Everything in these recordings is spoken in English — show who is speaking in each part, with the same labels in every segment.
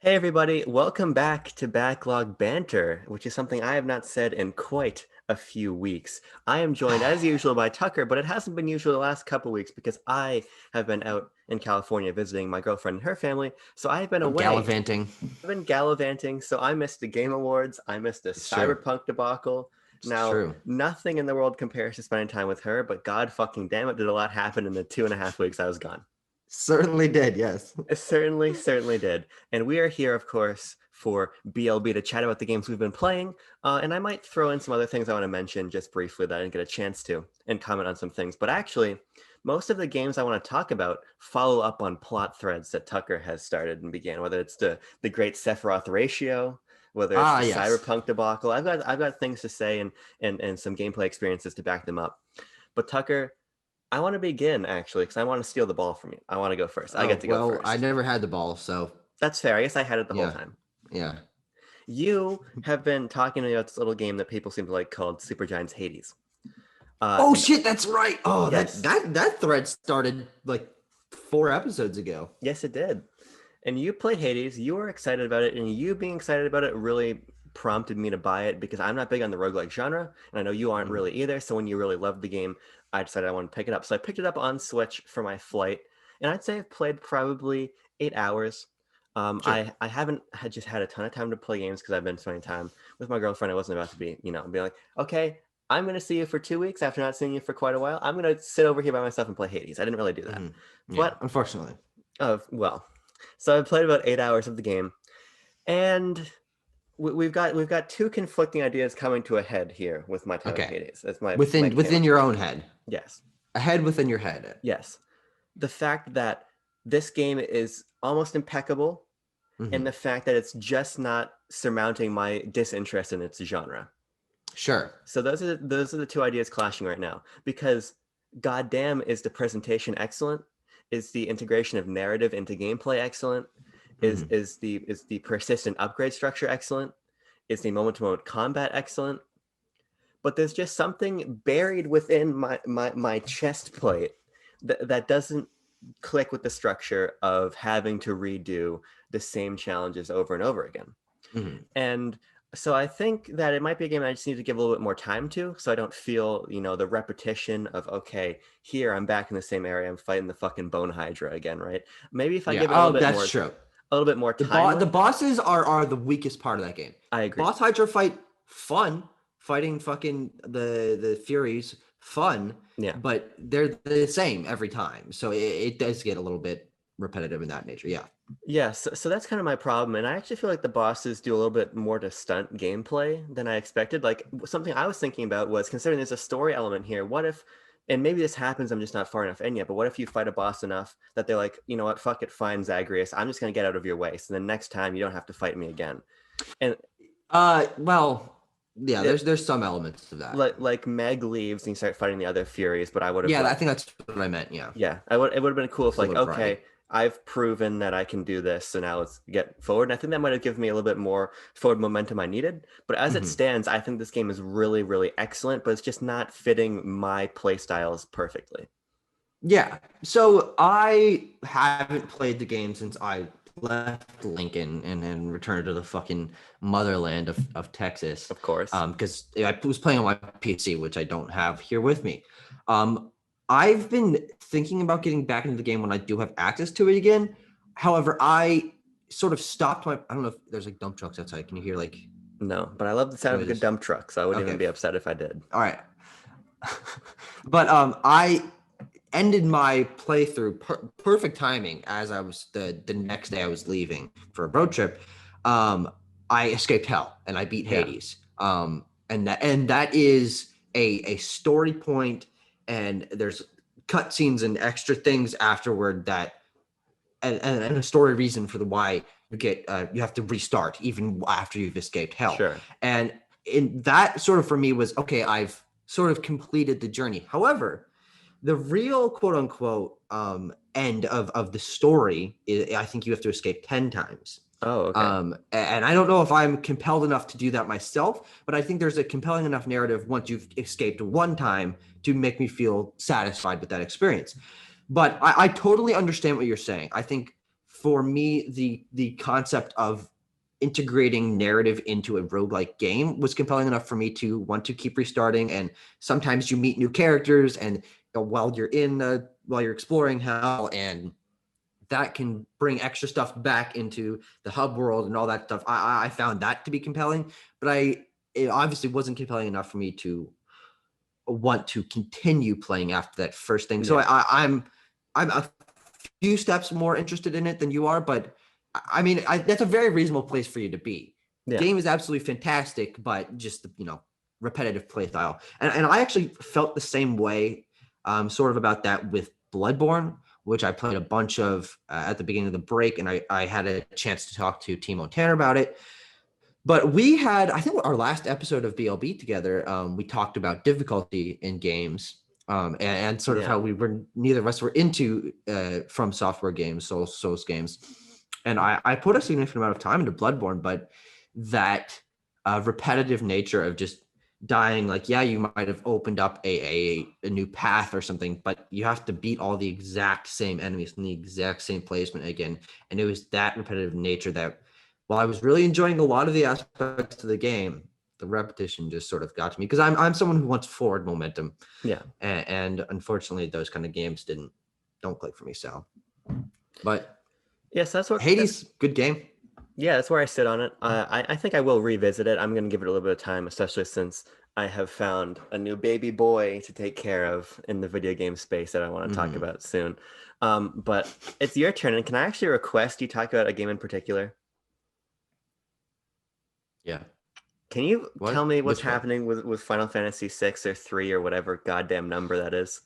Speaker 1: Hey everybody, welcome back to Backlog Banter, which is something I have not said in quite a few weeks. I am joined as usual by Tucker, but it hasn't been usual the last couple weeks because I have been out in California visiting my girlfriend and her family, so I've been away.
Speaker 2: Gallivanting.
Speaker 1: I've been gallivanting, so I missed the Game Awards, I missed the
Speaker 2: It's true.
Speaker 1: Cyberpunk debacle.
Speaker 2: It's
Speaker 1: Now,
Speaker 2: true.
Speaker 1: nothing in the world compares to spending time with her, but god fucking damn it, did a lot happen in the 2.5 weeks I was gone.
Speaker 2: Certainly did, yes.
Speaker 1: It certainly did. And we are here, of course, for BLB to chat about the games we've been playing. And I might throw in some other things I want to mention just briefly that I didn't get a chance to and comment on some things. But actually, most of the games I want to talk about follow up on plot threads that Tucker has started and began, whether it's the great Sephiroth ratio, whether it's the
Speaker 2: Yes.
Speaker 1: Cyberpunk debacle. I've got things to say and some gameplay experiences to back them up. But Tucker, I want to begin actually because I want to steal the ball from you. I want to go first. I get
Speaker 2: Oh,
Speaker 1: to go
Speaker 2: well, I
Speaker 1: first.
Speaker 2: never had the ball, so
Speaker 1: That's fair. I guess I had it the whole
Speaker 2: yeah.
Speaker 1: time.
Speaker 2: Yeah.
Speaker 1: You have been talking to me about this little game that people seem to like called Supergiant's Hades.
Speaker 2: Oh shit, that's right. Oh,
Speaker 1: Yes.
Speaker 2: that thread started like 4 episodes ago.
Speaker 1: Yes, it did. And you played Hades. You were excited about it, and you being excited about it really prompted me to buy it because I'm not big on the roguelike genre, and I know you aren't really either. So when you really loved the game, I decided I wanted to pick it up. So I picked it up on Switch for my flight, and I'd say I've played probably 8 hours.
Speaker 2: Sure.
Speaker 1: I haven't just had a ton of time to play games because I've been spending time with my girlfriend. I wasn't about to be like, okay, I'm going to see you for 2 weeks after not seeing you for quite a while. I'm going to sit over here by myself and play Hades. I didn't really do that.
Speaker 2: Yeah,
Speaker 1: But,
Speaker 2: unfortunately.
Speaker 1: well, so I played about 8 hours of the game, and we've got two conflicting ideas coming to a head here with my time with
Speaker 2: Okay.
Speaker 1: Hades. That's my
Speaker 2: Within
Speaker 1: camera.
Speaker 2: your own head.
Speaker 1: Yes,
Speaker 2: A head within your head.
Speaker 1: yes. The fact that this game is almost impeccable, and
Speaker 2: Mhm.
Speaker 1: the fact that it's just not surmounting my disinterest in its genre.
Speaker 2: Sure.
Speaker 1: So those are the two ideas clashing right now. Because goddamn, is the presentation excellent? Is the integration of narrative into gameplay excellent? Is
Speaker 2: Mhm.
Speaker 1: is the is the persistent upgrade structure excellent? Is the moment-to-moment combat excellent? But there's just something buried within my chest plate that doesn't click with the structure of having to redo the same challenges over and over again.
Speaker 2: Mhm.
Speaker 1: And so I think that it might be a game I just need to give a little bit more time to, so I don't feel, the repetition of, okay, here I'm back in the same area, I'm fighting the fucking bone hydra again, right? Maybe if I
Speaker 2: Yeah.
Speaker 1: give it
Speaker 2: Oh, that's true.
Speaker 1: a little bit more
Speaker 2: The
Speaker 1: time
Speaker 2: the
Speaker 1: with,
Speaker 2: bosses are the weakest part of that game.
Speaker 1: I
Speaker 2: The
Speaker 1: agree.
Speaker 2: boss Hydra fight fun, fighting fucking the Furies fun,
Speaker 1: Yeah.
Speaker 2: but they're the same every time. So it does get a little bit repetitive in that nature. Yeah.
Speaker 1: Yeah, so that's kind of my problem. And I actually feel like the bosses do a little bit more to stunt gameplay than I expected. Like something I was thinking about was considering there's a story element here. What if, and maybe this happens, I'm just not far enough in yet, but what if you fight a boss enough that they're like, you know what, fuck it, fine, Zagreus, I'm just going to get out of your way. So the next time you don't have to fight me again. And
Speaker 2: Well, yeah,
Speaker 1: it,
Speaker 2: there's some elements of that.
Speaker 1: like Meg leaves and you start fighting the other Furies, but I would have
Speaker 2: Yeah, I
Speaker 1: like,
Speaker 2: think that's what I meant. Yeah.
Speaker 1: yeah, it would have been cool if
Speaker 2: Just a
Speaker 1: like,
Speaker 2: little variety.
Speaker 1: okay, I've proven that I can do this, so now let's get forward. And I think that might have given me a little bit more forward momentum I needed. But as it
Speaker 2: Mhm.
Speaker 1: stands, I think this game is really, really excellent, but it's just not fitting my play styles perfectly.
Speaker 2: Yeah. So I haven't played the game since I left Lincoln and then returned to the fucking motherland of Texas.
Speaker 1: Of course.
Speaker 2: Because I was playing on my PC, which I don't have here with me. I've been thinking about getting back into the game when I do have access to it again. However, I sort of stopped my. I don't know if there's like dump trucks outside. Can you hear like
Speaker 1: No, but I love the sound of a good
Speaker 2: noises?
Speaker 1: dump truck, so I wouldn't even
Speaker 2: Okay.
Speaker 1: be upset if I did.
Speaker 2: All right. But I ended my playthrough perfect timing as I was the next day I was leaving for a road trip. I escaped hell and I beat
Speaker 1: Yeah.
Speaker 2: Hades. And that is a story point, and there's cutscenes and extra things afterward that and a story reason for the why you have to restart even after you've escaped hell.
Speaker 1: Sure.
Speaker 2: And in that sort of for me was okay, I've sort of completed the journey. However, the real quote unquote end of the story is I think you have to escape 10 times.
Speaker 1: Oh, okay.
Speaker 2: And I don't know if I'm compelled enough to do that myself, but I think there's a compelling enough narrative once you've escaped one time to make me feel satisfied with that experience. But I totally understand what you're saying. I think for me, the concept of integrating narrative into a roguelike game was compelling enough for me to want to keep restarting. And sometimes you meet new characters, and while you're exploring hell, and that can bring extra stuff back into the hub world and all that stuff. I found that to be compelling, but it obviously wasn't compelling enough for me to want to continue playing after that first thing. So
Speaker 1: Yeah.
Speaker 2: I'm a few steps more interested in it than you are, but I mean, that's a very reasonable place for you to be.
Speaker 1: Yeah.
Speaker 2: Game is absolutely fantastic, but just repetitive play style. And I actually felt the same way, sort of about that with Bloodborne, which I played a bunch of at the beginning of the break, and I had a chance to talk to Timo Tanner about it. But we had, I think, our last episode of BLB together. We talked about difficulty in games, and sort of
Speaker 1: Yeah.
Speaker 2: how neither of us were into From Software games, Souls games. And I put a significant amount of time into Bloodborne, but that repetitive nature of just dying, like, yeah, you might have opened up a new path or something, but you have to beat all the exact same enemies in the exact same placement again. And it was that repetitive nature that, while I was really enjoying a lot of the aspects of the game, the repetition just sort of got to me, because I'm someone who wants forward momentum.
Speaker 1: Yeah.
Speaker 2: And unfortunately, those kind of games don't click for me. So, but
Speaker 1: Yes, that's what.
Speaker 2: Hades, good game.
Speaker 1: Yeah, that's where I sit on it. I think I will revisit it. I'm going to give it a little bit of time, especially since I have found a new baby boy to take care of in the video game space that I want to talk about soon. But it's your turn, and can I actually request you talk about a game in particular?
Speaker 2: Yeah.
Speaker 1: Can you tell me what's
Speaker 2: Which one?
Speaker 1: happening with Final Fantasy 6 or 3 or whatever goddamn number that is?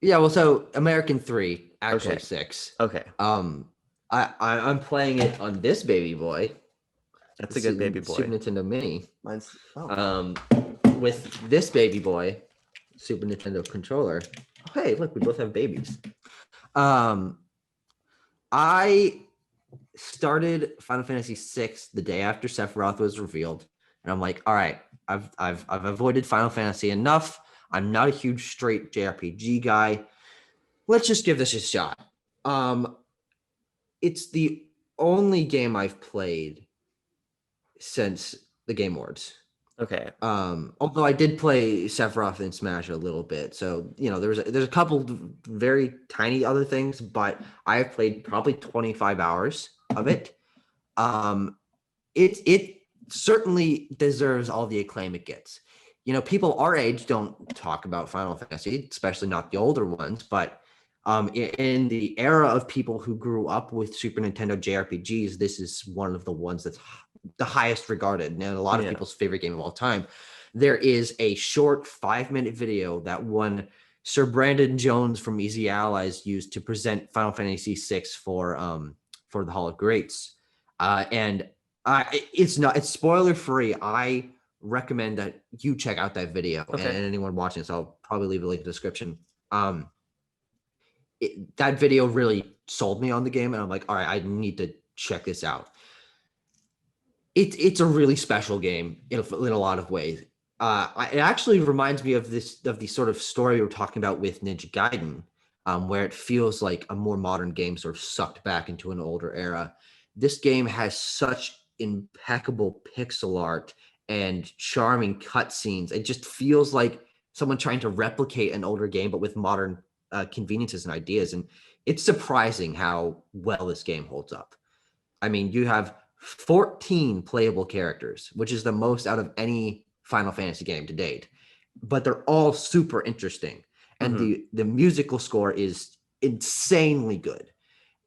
Speaker 2: Yeah, well, so American 3, actually
Speaker 1: Okay.
Speaker 2: 6.
Speaker 1: Okay.
Speaker 2: I'm playing it on this baby boy,
Speaker 1: That's a good baby boy.
Speaker 2: Super Nintendo Mini.
Speaker 1: Mine's
Speaker 2: With this baby boy, Super Nintendo controller. Oh, hey, look, we both have babies. I started Final Fantasy VI the day after Sephiroth was revealed, and I'm like, all right, I've avoided Final Fantasy enough. I'm not a huge straight JRPG guy. Let's just give this a shot. It's the only game I've played since the Game Awards.
Speaker 1: okay.
Speaker 2: Although I did play Sephiroth in Smash a little bit, so there's a couple very tiny other things, but I've played probably 25 hours of it. It certainly deserves all the acclaim it gets. People our age don't talk about Final Fantasy, especially not the older ones, but in the era of people who grew up with Super Nintendo JRPGs, this is one of the ones that's the highest regarded and a lot of people's favorite game of all time. There is a short 5-minute video that one Sir Brandon Jones from Easy Allies used to present Final Fantasy VI for the Hall of Greats, and it's spoiler free. I recommend that you check out that video, and anyone watching this, I'll probably leave a link in the description. That video really sold me on the game, and I'm like, all right, I need to check this out. It's a really special game in a lot of ways. It actually reminds me of the sort of story we were talking about with Ninja Gaiden, where it feels like a more modern game sort of sucked back into an older era. This game has such impeccable pixel art and charming cutscenes. It just feels like someone trying to replicate an older game, but with modern conveniences and ideas. And it's surprising how well this game holds up. I mean, you have 14 playable characters, which is the most out of any Final Fantasy game to date, but they're all super interesting. And the musical score is insanely good.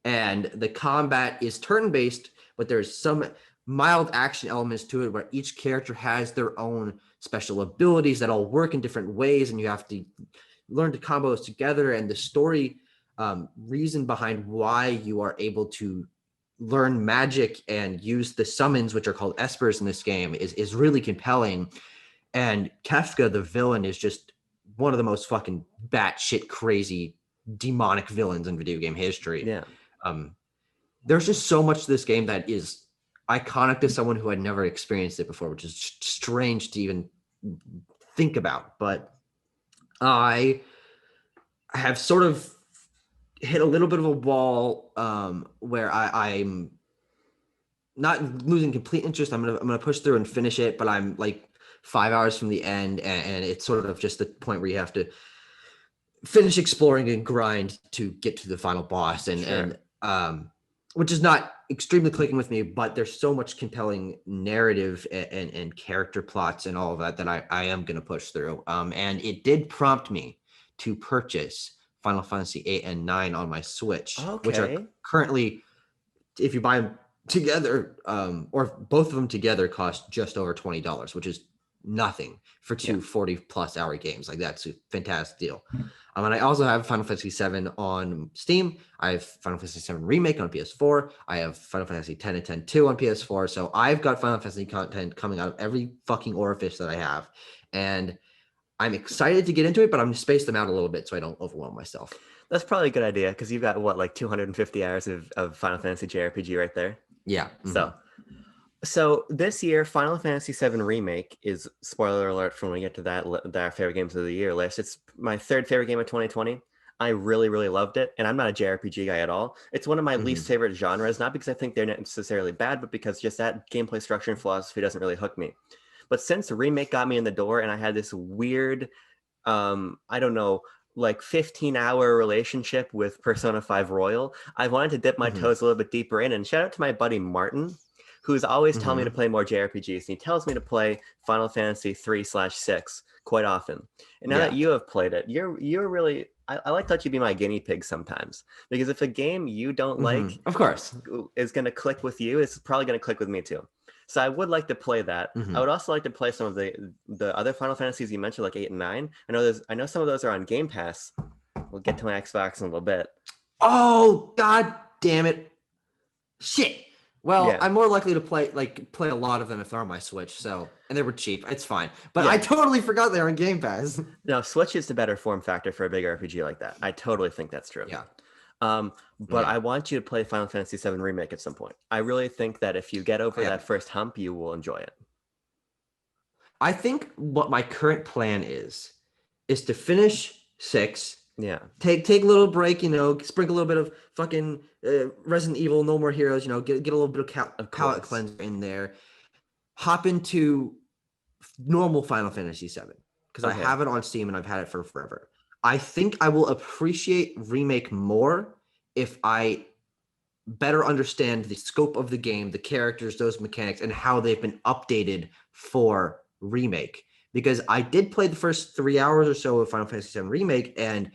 Speaker 2: And the combat is turn-based, but there's some mild action elements to it where each character has their own special abilities that all work in different ways, and you have to learn to combo those together. And the story reason behind why you are able to learn magic and use the summons, which are called espers in this game, is really compelling. And Kefka, the villain, is just one of the most fucking batshit crazy demonic villains in video game history.
Speaker 1: Yeah.
Speaker 2: There's just so much to this game that is iconic to someone who had never experienced it before, which is strange to even think about. But I have sort of hit a little bit of a wall where I'm not losing complete interest. I'm gonna push through and finish it, but I'm like 5 hours from the end, and it's sort of just the point where you have to finish exploring and grind to get to the final boss, and
Speaker 1: Sure.
Speaker 2: which is not extremely clicking with me, but there's so much compelling narrative and character plots and all of that that I am gonna push through. And it did prompt me to purchase Final Fantasy 8 and 9 on my Switch, which are
Speaker 1: Okay.
Speaker 2: currently, if you buy them together, or both of them together, cost just over $20, which is nothing for
Speaker 1: Yeah.
Speaker 2: two 40+ hour games. Like, that's a fantastic deal. And I also have Final Fantasy 7 on Steam. I have Final Fantasy 7 Remake on PS4. I have Final Fantasy 10 and 10 2 on PS4. So I've got Final Fantasy content coming out of every fucking orifice that I have. And I'm excited to get into it, but I'm going to space them out a little bit so I don't overwhelm myself.
Speaker 1: That's probably a good idea because you've got what, like 250 hours of Final Fantasy JRPG right there.
Speaker 2: Yeah.
Speaker 1: So, so this year, Final Fantasy VII Remake is, spoiler alert from when we get to that favorite games of the year list. It's my third favorite game of 2020. I really, really loved it, and I'm not a JRPG guy at all. It's one of my least favorite genres, not because I think they're necessarily bad, but because just that gameplay structure and philosophy doesn't really hook me. But since the Remake got me in the door, and I had this weird, I don't know, like 15-hour relationship with Persona 5 Royal, I wanted to dip my toes a little bit deeper in. And shout out to my buddy Martin, who's always telling me to play more JRPGs. And he tells me to play Final Fantasy 3/6 quite often. And now that you have played it, you're really, I like to let you be my guinea pig sometimes. Because if a game you don't like
Speaker 2: Of course.
Speaker 1: is going to click with you, it's probably going to click with me too. So I would like to play that. I would also like to play some of the other Final Fantasies you mentioned, like 8 and 9. I know some of those are on Game Pass. We'll get to my Xbox in a little bit.
Speaker 2: Oh, god damn it. Shit. Well,
Speaker 1: Yeah.
Speaker 2: I'm more likely to play a lot of them if they're on my Switch. So, and they were cheap. It's fine. But
Speaker 1: Yeah.
Speaker 2: I totally forgot they're on Game Pass.
Speaker 1: No, Switch is the better form factor for a big RPG like that. I totally think that's true.
Speaker 2: Yeah.
Speaker 1: But
Speaker 2: Yeah.
Speaker 1: I want you to play Final Fantasy VII Remake at some point. I really think that if you get over that first hump, you will enjoy it.
Speaker 2: I think what my current plan is to finish 6,
Speaker 1: Yeah.
Speaker 2: take a little break, sprinkle a little bit of fucking Resident Evil, No More Heroes, get a little bit of palate cleanser in there, hop into normal Final Fantasy 7 because I have it on Steam and I've had it for forever. I think I will appreciate Remake more if I better understand the scope of the game, the characters, those mechanics, and how they've been updated for Remake. Because I did play the first 3 hours or so of Final Fantasy VII Remake, and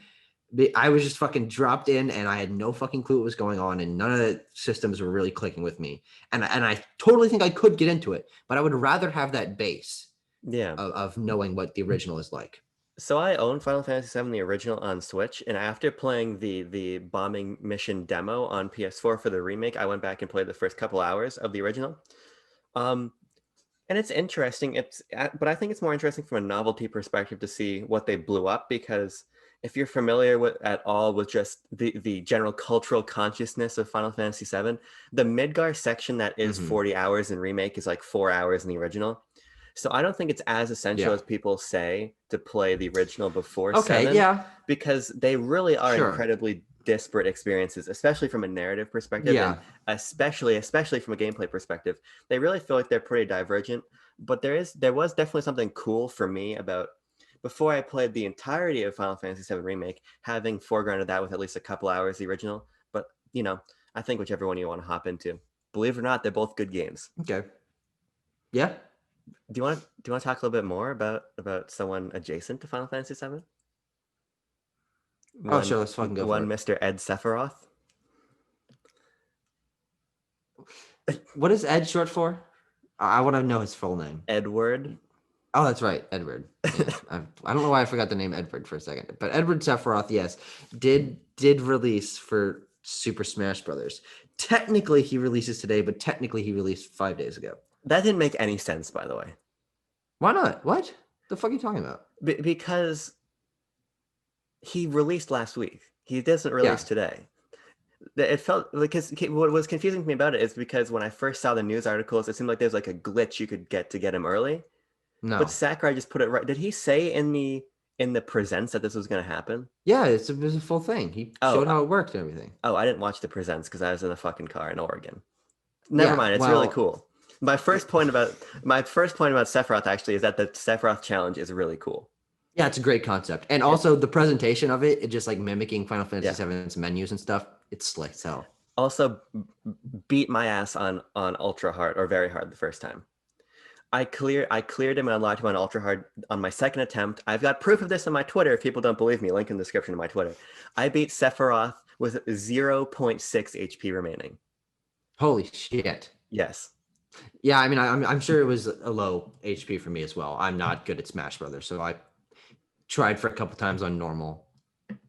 Speaker 2: I was just fucking dropped in, and I had no fucking clue what was going on, and none of the systems were really clicking with me. And I totally think I could get into it, but I would rather have that base of knowing what the original is like.
Speaker 1: So I own Final Fantasy VII, the original, on Switch, and after playing the bombing mission demo on PS4 for the remake, I went back and played the first couple hours of the original. And it's interesting. But I think it's more interesting from a novelty perspective to see what they blew up, because if you're familiar with at all with just the general cultural consciousness of Final Fantasy VII, the Midgar section that is 40 hours in remake is like 4 hours in the original. So I don't think it's as essential as people say to play the original before 7, because they really are incredibly disparate experiences, especially from a narrative perspective, and especially from a gameplay perspective. They really feel like they're pretty divergent. But there was definitely something cool for me about, before I played the entirety of Final Fantasy VII Remake, having foregrounded that with at least a couple hours the original. But I think whichever one you want to hop into. Believe it or not, they're both good games.
Speaker 2: Okay. Yeah.
Speaker 1: Do you want to talk a little bit more about someone adjacent to Final Fantasy VII?
Speaker 2: Sure. Let's fucking go for it.
Speaker 1: Mr. Ed Sephiroth.
Speaker 2: What is Ed short for? I want to know his full name.
Speaker 1: Edward.
Speaker 2: Oh, that's right, Edward. Yeah. I don't know why I forgot the name Edward for a second, but Edward Sephiroth, yes, did release for Super Smash Brothers. Technically, he releases today, but technically, he released 5 days ago.
Speaker 1: That didn't make any sense, by the way.
Speaker 2: Why not? What the fuck are you talking about?
Speaker 1: Because he released last week. He doesn't release today. It felt like, because what was confusing to me about it is because when I first saw the news articles, it seemed like there's like a glitch you could get to get him early.
Speaker 2: No.
Speaker 1: But Sakurai just put it right. Did he say in in the presents that this was going to happen?
Speaker 2: Yeah, it was a full thing. He
Speaker 1: Oh,
Speaker 2: showed how it worked and everything.
Speaker 1: I didn't watch the presents because I was in a fucking car in Oregon. Never
Speaker 2: Yeah,
Speaker 1: mind. It's really
Speaker 2: well,
Speaker 1: cool. My first point about Sephiroth actually is that the Sephiroth challenge is really cool.
Speaker 2: yeah, it's a great concept. And
Speaker 1: It,
Speaker 2: also the presentation of it just like mimicking Final Fantasy
Speaker 1: yeah.
Speaker 2: VII's menus and stuff. It's slick as hell.
Speaker 1: Also, beat my ass on ultra hard or very hard the first time. I cleared him and unlocked him on ultra hard on my second attempt. I've got proof of this on my Twitter. If people don't believe me, link in the description of my Twitter. I beat Sephiroth with 0.6 HP remaining.
Speaker 2: Holy shit.
Speaker 1: Yes.
Speaker 2: Yeah, I mean, I'm sure it was a low HP for me as well. I'm not good at Smash Brothers, so I tried for a couple times on normal,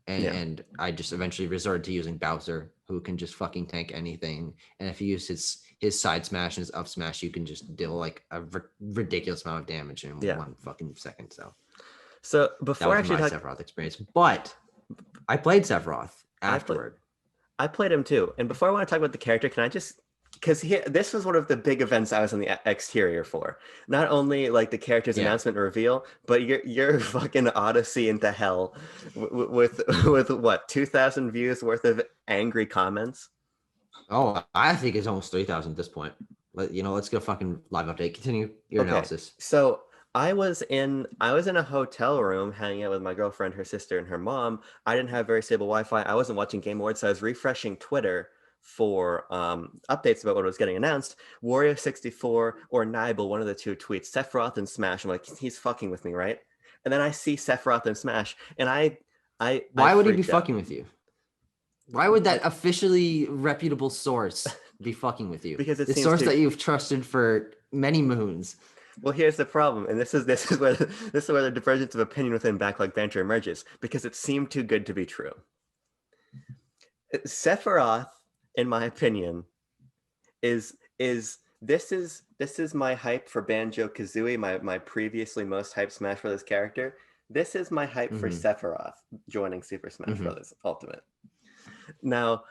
Speaker 2: and I just eventually resorted to using Bowser, who can just fucking tank anything. And if you use his side smash and his up smash, you can just deal like a ridiculous amount of damage in
Speaker 1: Yeah.
Speaker 2: 1 fucking second.
Speaker 1: So
Speaker 2: That
Speaker 1: before
Speaker 2: was my Sephiroth experience. But I played Sephiroth afterward.
Speaker 1: I played him too. And before I want to talk about the character, can I just because this was one of the big events I was on the exterior for. Not only like the character's announcement and reveal, but your fucking Odyssey into hell with what 2,000 views worth of angry comments.
Speaker 2: Oh, I think it's almost 3,000 at this point. Let's go fucking live update. Continue your analysis.
Speaker 1: So I was in a hotel room hanging out with my girlfriend, her sister, and her mom. I didn't have very stable Wi-Fi. I wasn't watching Game Awards, so I was refreshing Twitter for updates about what was getting announced. Wario64 or Nibel, one of the two tweets, Sephiroth and Smash. I'm like, he's fucking with me, right? And then I see Sephiroth and Smash, and
Speaker 2: Why would he be
Speaker 1: freaked out.
Speaker 2: fucking with you? Why would that officially reputable source be fucking with you?
Speaker 1: Because it
Speaker 2: the
Speaker 1: seems
Speaker 2: source
Speaker 1: to...
Speaker 2: that you've trusted for many moons.
Speaker 1: Well, here's the problem, and this is where the divergence of opinion within Backlog Banter emerges, because it seemed too good to be true. Sephiroth, in my opinion, is this is my hype for Banjo-Kazooie, my previously most hyped Smash Bros. Character. This is my hype for Sephiroth joining Super Smash Bros. Ultimate. Now,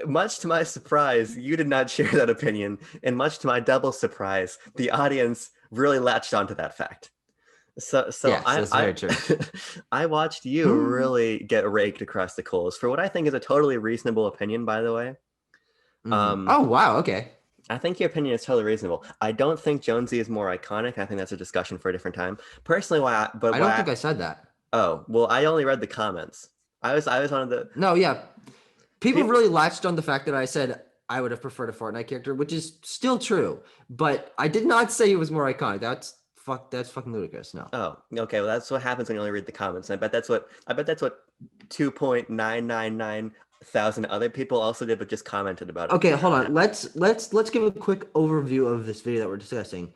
Speaker 1: much to my surprise, you did not share that opinion, and much to my double surprise, the audience really latched onto that fact. So
Speaker 2: yes, that's very true.
Speaker 1: I watched you really get raked across the coals for what I think is a totally reasonable opinion, by the way.
Speaker 2: Oh, wow. Okay.
Speaker 1: I think your opinion is totally reasonable. I don't think Jonesy is more iconic. I think that's a discussion for a different time. Personally,
Speaker 2: I don't think I said that.
Speaker 1: Oh, well, I only read the comments. I was one of the...
Speaker 2: No, yeah. People really latched on the fact that I said I would have preferred a Fortnite character, which is still true. But I did not say it was more iconic. That's fucking ludicrous. No.
Speaker 1: Oh, okay. Well, that's what happens when you only read the comments. And I bet that's what 2.999 thousand other people also did, but just commented about it.
Speaker 2: Okay, hold on. Let's give a quick overview of this video that we're discussing.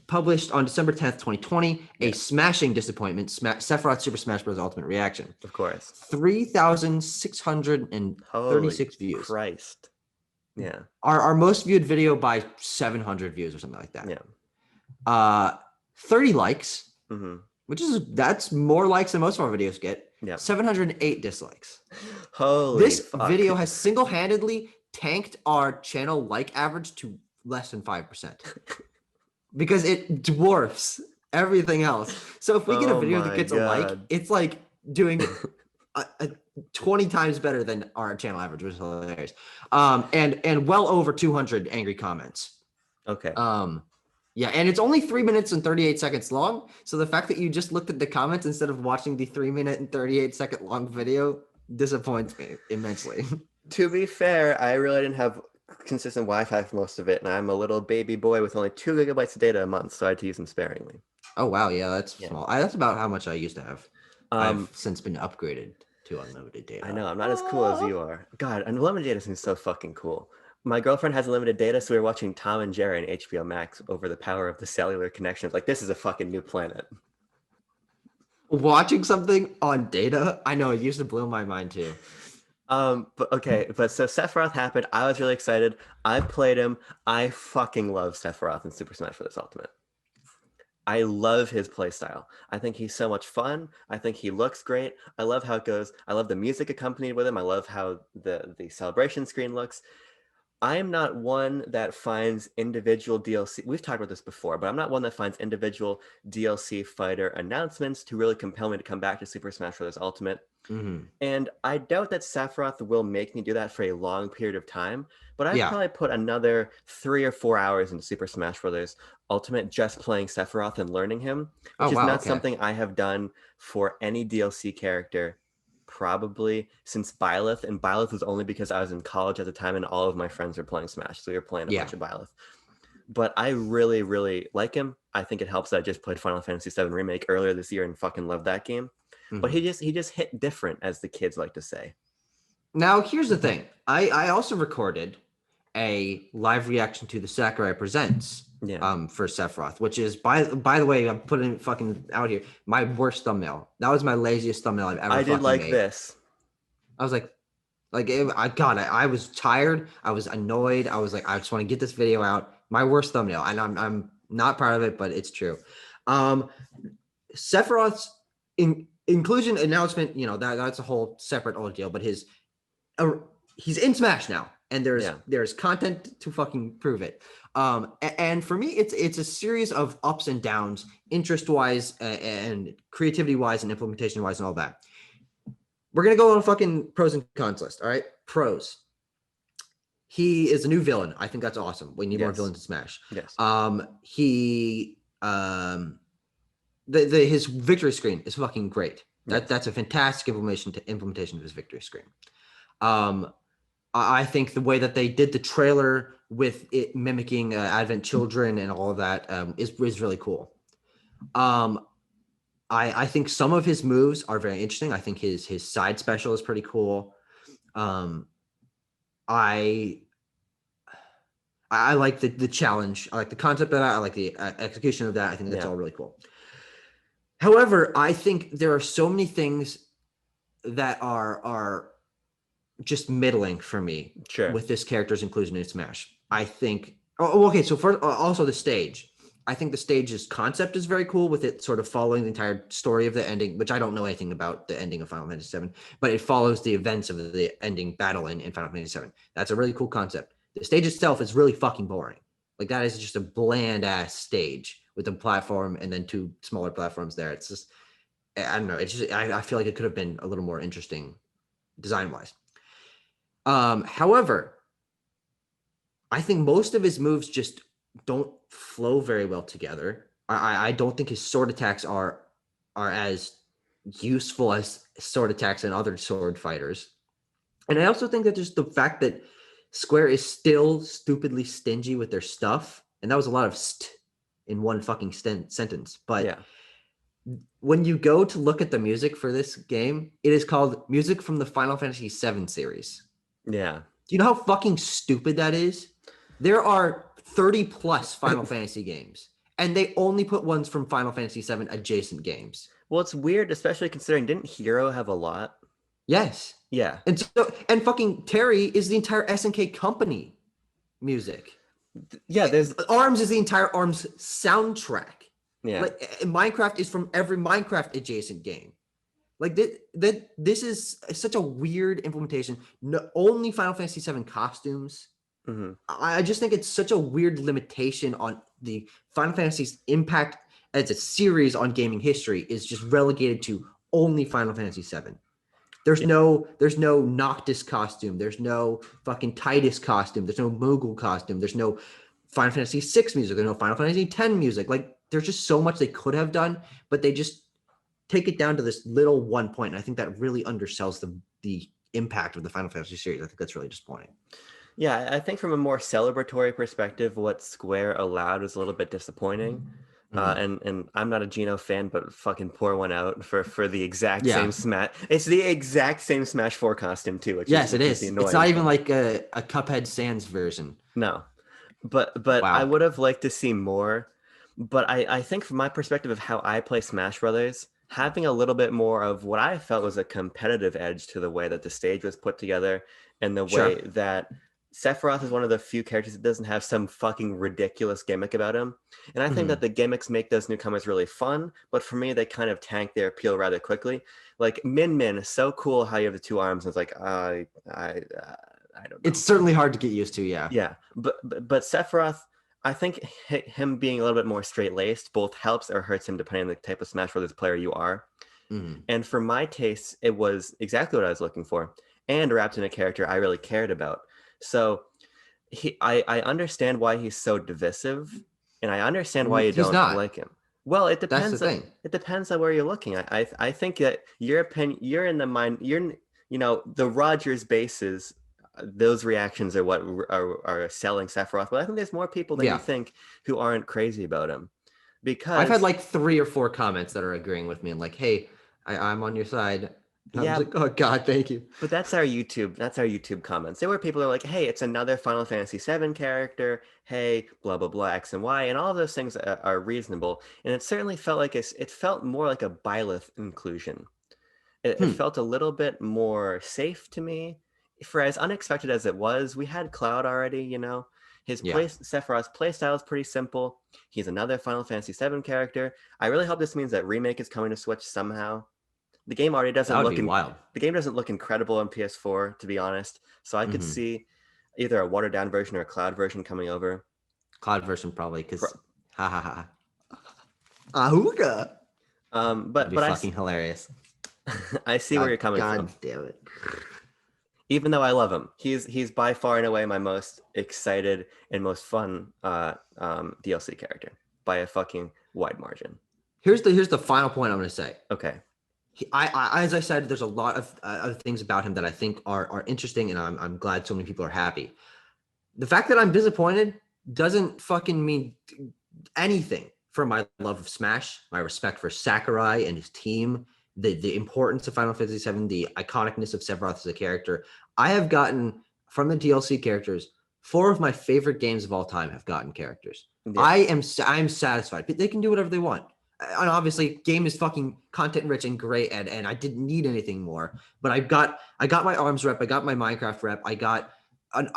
Speaker 2: Published on December 10th, 2020, a smashing disappointment, Sephiroth Super Smash Bros. Ultimate Reaction.
Speaker 1: Of course.
Speaker 2: 3,636 views.
Speaker 1: Christ. Yeah.
Speaker 2: Our most viewed video by 700 views or something like that.
Speaker 1: Yeah.
Speaker 2: 30 likes, that's more likes than most of our videos get.
Speaker 1: Yeah.
Speaker 2: 708 dislikes.
Speaker 1: Holy
Speaker 2: This
Speaker 1: fuck.
Speaker 2: video has single-handedly tanked our channel like average to less than 5%. Because it dwarfs everything else. So if we get a video that gets a like, it's like doing a 20 times better than our channel average, which is hilarious. And well over 200 angry comments.
Speaker 1: Okay.
Speaker 2: Yeah, and it's only 3 minutes and 38 seconds long. So the fact that you just looked at the comments instead of watching the 3 minute and 38 second long video disappoints me immensely.
Speaker 1: To be fair, I really didn't have consistent Wi-Fi for most of it, and I'm a little baby boy with only 2 gigabytes of data a month, so I had to use them sparingly.
Speaker 2: Oh wow, yeah, that's small. That's about how much I used to have. I've since been upgraded to unlimited data.
Speaker 1: I know, I'm not as cool as you are. God, unlimited data seems so fucking cool. My girlfriend has unlimited data, so we were watching Tom and Jerry on HBO Max over the power of the cellular connection. Like, this is a fucking new planet.
Speaker 2: Watching something on data, I know, it used to blow my mind too.
Speaker 1: So Sephiroth happened. I was really excited. I played him. I fucking love Sephiroth in Super Smash Bros. Ultimate. I love his playstyle. I think he's so much fun. I think he looks great. I love how it goes. I love the music accompanied with him. I love how the celebration screen looks. I am not one that finds individual DLC. We've talked about this before, but I'm not one that finds individual DLC fighter announcements to really compel me to come back to Super Smash Bros. Ultimate.
Speaker 2: Hmm.
Speaker 1: And I doubt that Sephiroth will make me do that for a long period of time, but I've
Speaker 2: Yeah.
Speaker 1: probably put another 3 or 4 hours into Super Smash Bros. Ultimate just playing Sephiroth and learning him,
Speaker 2: Oh
Speaker 1: which is
Speaker 2: wow.
Speaker 1: not
Speaker 2: Okay.
Speaker 1: something I have done for any DLC character probably since Byleth. And Byleth was only because I was in college at the time and all of my friends were playing Smash, so we were playing a
Speaker 2: Yeah.
Speaker 1: bunch of Byleth. But I really, really like him. I think it helps that I just played Final Fantasy VII Remake earlier this year and fucking loved that game. But
Speaker 2: Hmm.
Speaker 1: he just hit different, as the kids like to say.
Speaker 2: Now here's the thing. I also recorded a live reaction to the Sakurai Presents
Speaker 1: Yeah,
Speaker 2: for Sephiroth, which is by the way, I'm putting it fucking out here, my worst thumbnail. That was my laziest thumbnail I've ever
Speaker 1: I did
Speaker 2: fucking
Speaker 1: like
Speaker 2: made.
Speaker 1: this.
Speaker 2: I was like I was tired. I was annoyed. I was like, I just want to get this video out. My worst thumbnail, and I'm not proud of it, but it's true. Um, Sephiroth's inclusion announcement, that's a whole separate ordeal. But uh, he's in Smash now, and there's
Speaker 1: Yeah,
Speaker 2: there's content to fucking prove it. And for me, it's a series of ups and downs, interest wise, and creativity wise, and implementation wise, and all that. We're gonna go on a fucking pros and cons list. All right, pros. He is a new villain. I think that's awesome. We need more
Speaker 1: yes,
Speaker 2: villains to Smash.
Speaker 1: yes,
Speaker 2: He the his victory screen is fucking great.
Speaker 1: yes.
Speaker 2: That's a fantastic implementation of his victory screen. Um, I think the way that they did the trailer with it mimicking Advent Children and all of that is really cool. Um, I think some of his moves are very interesting. I think his side special is pretty cool. Um, I I like the challenge. I like the concept of that. I like the execution of that. I think that's
Speaker 1: Yeah,
Speaker 2: all really cool. However, I think there are so many things that are just middling for me
Speaker 1: sure.
Speaker 2: with this character's inclusion in Smash. I think. Oh, okay. So for also the stage, I think the stage's concept is very cool with it sort of following the entire story of the ending, which I don't know anything about the ending of Final Fantasy VII, but it follows the events of the ending battle in Final Fantasy VII. That's a really cool concept. The stage itself is really fucking boring. Like that is just a bland ass stage with a platform and then two smaller platforms there. It's just I don't know. It's just I feel like it could have been a little more interesting design wise. However, I think most of his moves just don't flow very well together. I don't think his sword attacks are as useful as sword attacks in other sword fighters. And I also think that just the fact that Square is still stupidly stingy with their stuff, and that was a lot of in one fucking sentence. But
Speaker 1: Yeah,
Speaker 2: when you go to look at the music for this game, it is called Music from the Final Fantasy VII series.
Speaker 1: yeah.
Speaker 2: Do you know how fucking stupid that is? There are 30 plus Final Fantasy games, and they only put ones from Final Fantasy VII adjacent games.
Speaker 1: Well, it's weird, especially considering didn't Hero have a lot?
Speaker 2: Yes.
Speaker 1: Yeah,
Speaker 2: And fucking Terry is the entire SNK company music.
Speaker 1: yeah. There's
Speaker 2: ARMS is the entire ARMS soundtrack.
Speaker 1: yeah.
Speaker 2: Like Minecraft is from every Minecraft adjacent game. Like this is such a weird implementation. No, only Final Fantasy VII costumes.
Speaker 1: Hmm.
Speaker 2: I just think it's such a weird limitation on the Final Fantasy's impact as a series on gaming history is just relegated to only Final Fantasy VII.
Speaker 1: Yeah,
Speaker 2: There's no Noctis costume. There's no fucking Titus costume. There's no Moogle costume. There's no Final Fantasy VI music. There's no Final Fantasy X music. Like there's just so much they could have done, but they just take it down to this little one point. And I think that really undersells the impact of the Final Fantasy series. I think that's really disappointing.
Speaker 1: yeah. I think from a more celebratory perspective, what Square allowed was a little bit disappointing.
Speaker 2: Mhm.
Speaker 1: And I'm not a Geno fan, but fucking pour one out for the exact
Speaker 2: Yeah.
Speaker 1: same Smash. It's the exact same Smash 4 costume too,
Speaker 2: Yes, it
Speaker 1: which is the
Speaker 2: is. It's
Speaker 1: annoying
Speaker 2: not even
Speaker 1: thing.
Speaker 2: like a Cuphead Sans version.
Speaker 1: No, but I
Speaker 2: Wow.
Speaker 1: would have liked to see more. But I think from my perspective of how I play Smash Brothers, having a little bit more of what I felt was a competitive edge to the way that the stage was put together and the way
Speaker 2: Sure.
Speaker 1: that Sephiroth is one of the few characters that doesn't have some fucking ridiculous gimmick about him. And I think that
Speaker 2: Mhm.
Speaker 1: the gimmicks make those newcomers really fun, but for me, they kind of tank their appeal rather quickly. Like Min Min, so cool how you have the two arms. And it's like, I don't know.
Speaker 2: It's certainly hard to get used to. Yeah.
Speaker 1: Yeah, but Sephiroth, I think him being a little bit more straight laced both helps or hurts him depending on the type of Smash Brothers player you are.
Speaker 2: Mhm.
Speaker 1: And for my taste, it was exactly what I was looking for, and wrapped in a character I really cared about. So I understand why he's so divisive, and I understand why you
Speaker 2: He's
Speaker 1: don't
Speaker 2: not.
Speaker 1: like him. Well, it
Speaker 2: That's the
Speaker 1: depends.
Speaker 2: thing.
Speaker 1: It depends on where you're looking. I think that your opinion, you're in the mind. The Rogers bases. Those reactions are what are selling Sephiroth. But I think there's more people than you
Speaker 2: Yeah.
Speaker 1: think who aren't crazy about him,
Speaker 2: I've had
Speaker 1: because
Speaker 2: like 3 or 4 comments that are agreeing with me and like, hey, I'm on your side. And I was
Speaker 1: yeah,
Speaker 2: like, oh God, thank you.
Speaker 1: but that's our YouTube. That's our YouTube comments. There were people that are like, "Hey, it's another Final Fantasy VII character. Hey, blah blah blah, X and Y," and all of those things are reasonable. And it certainly felt like it felt more like a Byleth inclusion. It
Speaker 2: Hmm.
Speaker 1: felt a little bit more safe to me. For as unexpected as it was, we had Cloud already.
Speaker 2: Yeah,
Speaker 1: Sephiroth's playstyle is pretty simple. He's another Final Fantasy VII character. I really hope this means that remake is coming to Switch somehow. The game already
Speaker 2: that
Speaker 1: doesn't
Speaker 2: would
Speaker 1: look
Speaker 2: be wild.
Speaker 1: the game doesn't look incredible on PS4, to be honest. So I could
Speaker 2: Hmm.
Speaker 1: see either a watered down version or a cloud version coming over.
Speaker 2: Cloud version probably because
Speaker 1: Pro-
Speaker 2: ha ha ha. Ahuga. That'd
Speaker 1: but
Speaker 2: be fucking hilarious.
Speaker 1: I see where
Speaker 2: God,
Speaker 1: you're coming
Speaker 2: God
Speaker 1: from.
Speaker 2: damn it.
Speaker 1: Even though I love him, he's by far and away my most excited and most fun DLC character by a fucking wide margin.
Speaker 2: Here's the final point I'm gonna say.
Speaker 1: Okay.
Speaker 2: As I said, there's a lot of other things about him that I think are interesting, and I'm glad so many people are happy. The fact that I'm disappointed doesn't fucking mean anything for my love of Smash, my respect for Sakurai and his team, the importance of Final Fantasy VII, the iconicness of Sephiroth as a character. I have gotten from the DLC characters, 4 of my favorite games of all time have gotten characters.
Speaker 1: Yes.
Speaker 2: I'm satisfied. But they can do whatever they want. And obviously, game is fucking content rich and great, and I didn't need anything more. But I got my arms rep, I got my Minecraft rep, I got an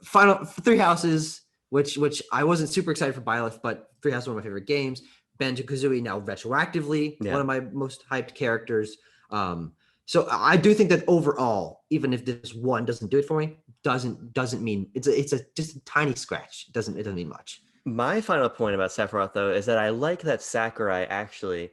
Speaker 2: final 3 houses, which I wasn't super excited for Byleth, but 3 houses one of my favorite games. Banjo-Kazooie now retroactively
Speaker 1: Yeah.
Speaker 2: one of my most hyped characters. So I do think that overall, even if this one doesn't do it for me, doesn't mean it's a just a tiny scratch. It doesn't mean much.
Speaker 1: My final point about Sephiroth, though, is that I like that Sakurai actually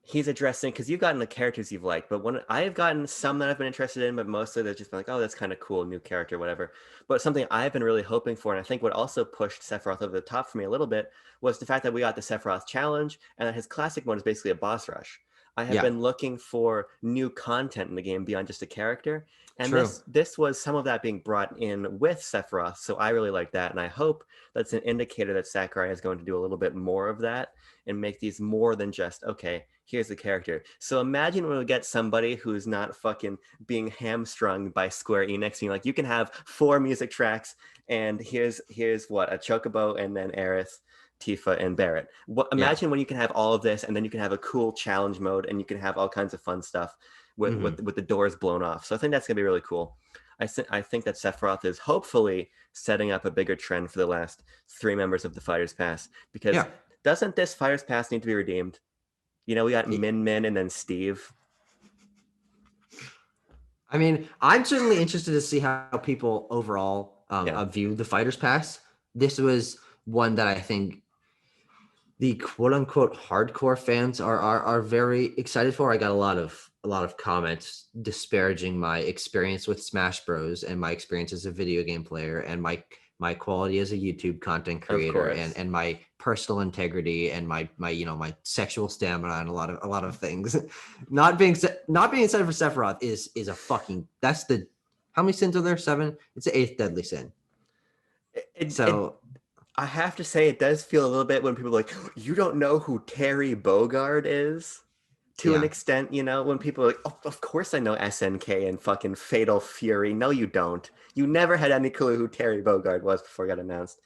Speaker 1: he's addressing because you've gotten the characters you've liked, but when I've gotten some that I've been interested in, but mostly they've just been like, oh, that's kind of cool, new character, whatever. But something I've been really hoping for, and I think what also pushed Sephiroth over the top for me a little bit, was the fact that we got the Sephiroth challenge and that his classic mode is basically a boss rush. I have
Speaker 2: Yeah,
Speaker 1: been looking for new content in the game beyond just a character, and
Speaker 2: true.
Speaker 1: this was some of that being brought in with Sephiroth. So I really like that, and I hope that's an indicator that Sakurai is going to do a little bit more of that and make these more than just okay, here's the character. So imagine when we get somebody who's not fucking being hamstrung by Square Enix, being like, you can have 4 music tracks, and here's what a Chocobo, and then Aerith, Tifa, and Barrett.
Speaker 2: Yeah.
Speaker 1: Imagine when you can have all of this, and then you can have a cool challenge mode, and you can have all kinds of fun stuff with
Speaker 2: Mhm.
Speaker 1: with the doors blown off. So I think that's gonna be really cool. I think that Sephiroth is hopefully setting up a bigger trend for the last 3 members of the Fighters Pass, because
Speaker 2: Yeah.
Speaker 1: doesn't this Fighters Pass need to be redeemed? We got
Speaker 2: Y-
Speaker 1: Min Min and then Steve.
Speaker 2: I mean, I'm certainly interested to see how people overall
Speaker 1: Yeah,
Speaker 2: view the Fighters Pass. This was one that I think the quote unquote hardcore fans are very excited for. I got a lot of comments disparaging my experience with Smash Bros and my experience as a video game player and my quality as a YouTube content
Speaker 1: of
Speaker 2: creator and
Speaker 1: course.
Speaker 2: and my personal integrity and my sexual stamina and a lot of things. Not being excited for Sephiroth is a fucking that's the how many sins are there? 7? It's the 8th deadly sin.
Speaker 1: It
Speaker 2: So
Speaker 1: I have to say it does feel a little bit when people are like, you don't know who Terry Bogard is? To an
Speaker 2: yeah.
Speaker 1: extent, when people are like, oh, of course I know SNK and fucking Fatal Fury. No, you don't. You never had any clue who Terry Bogard was before it got announced.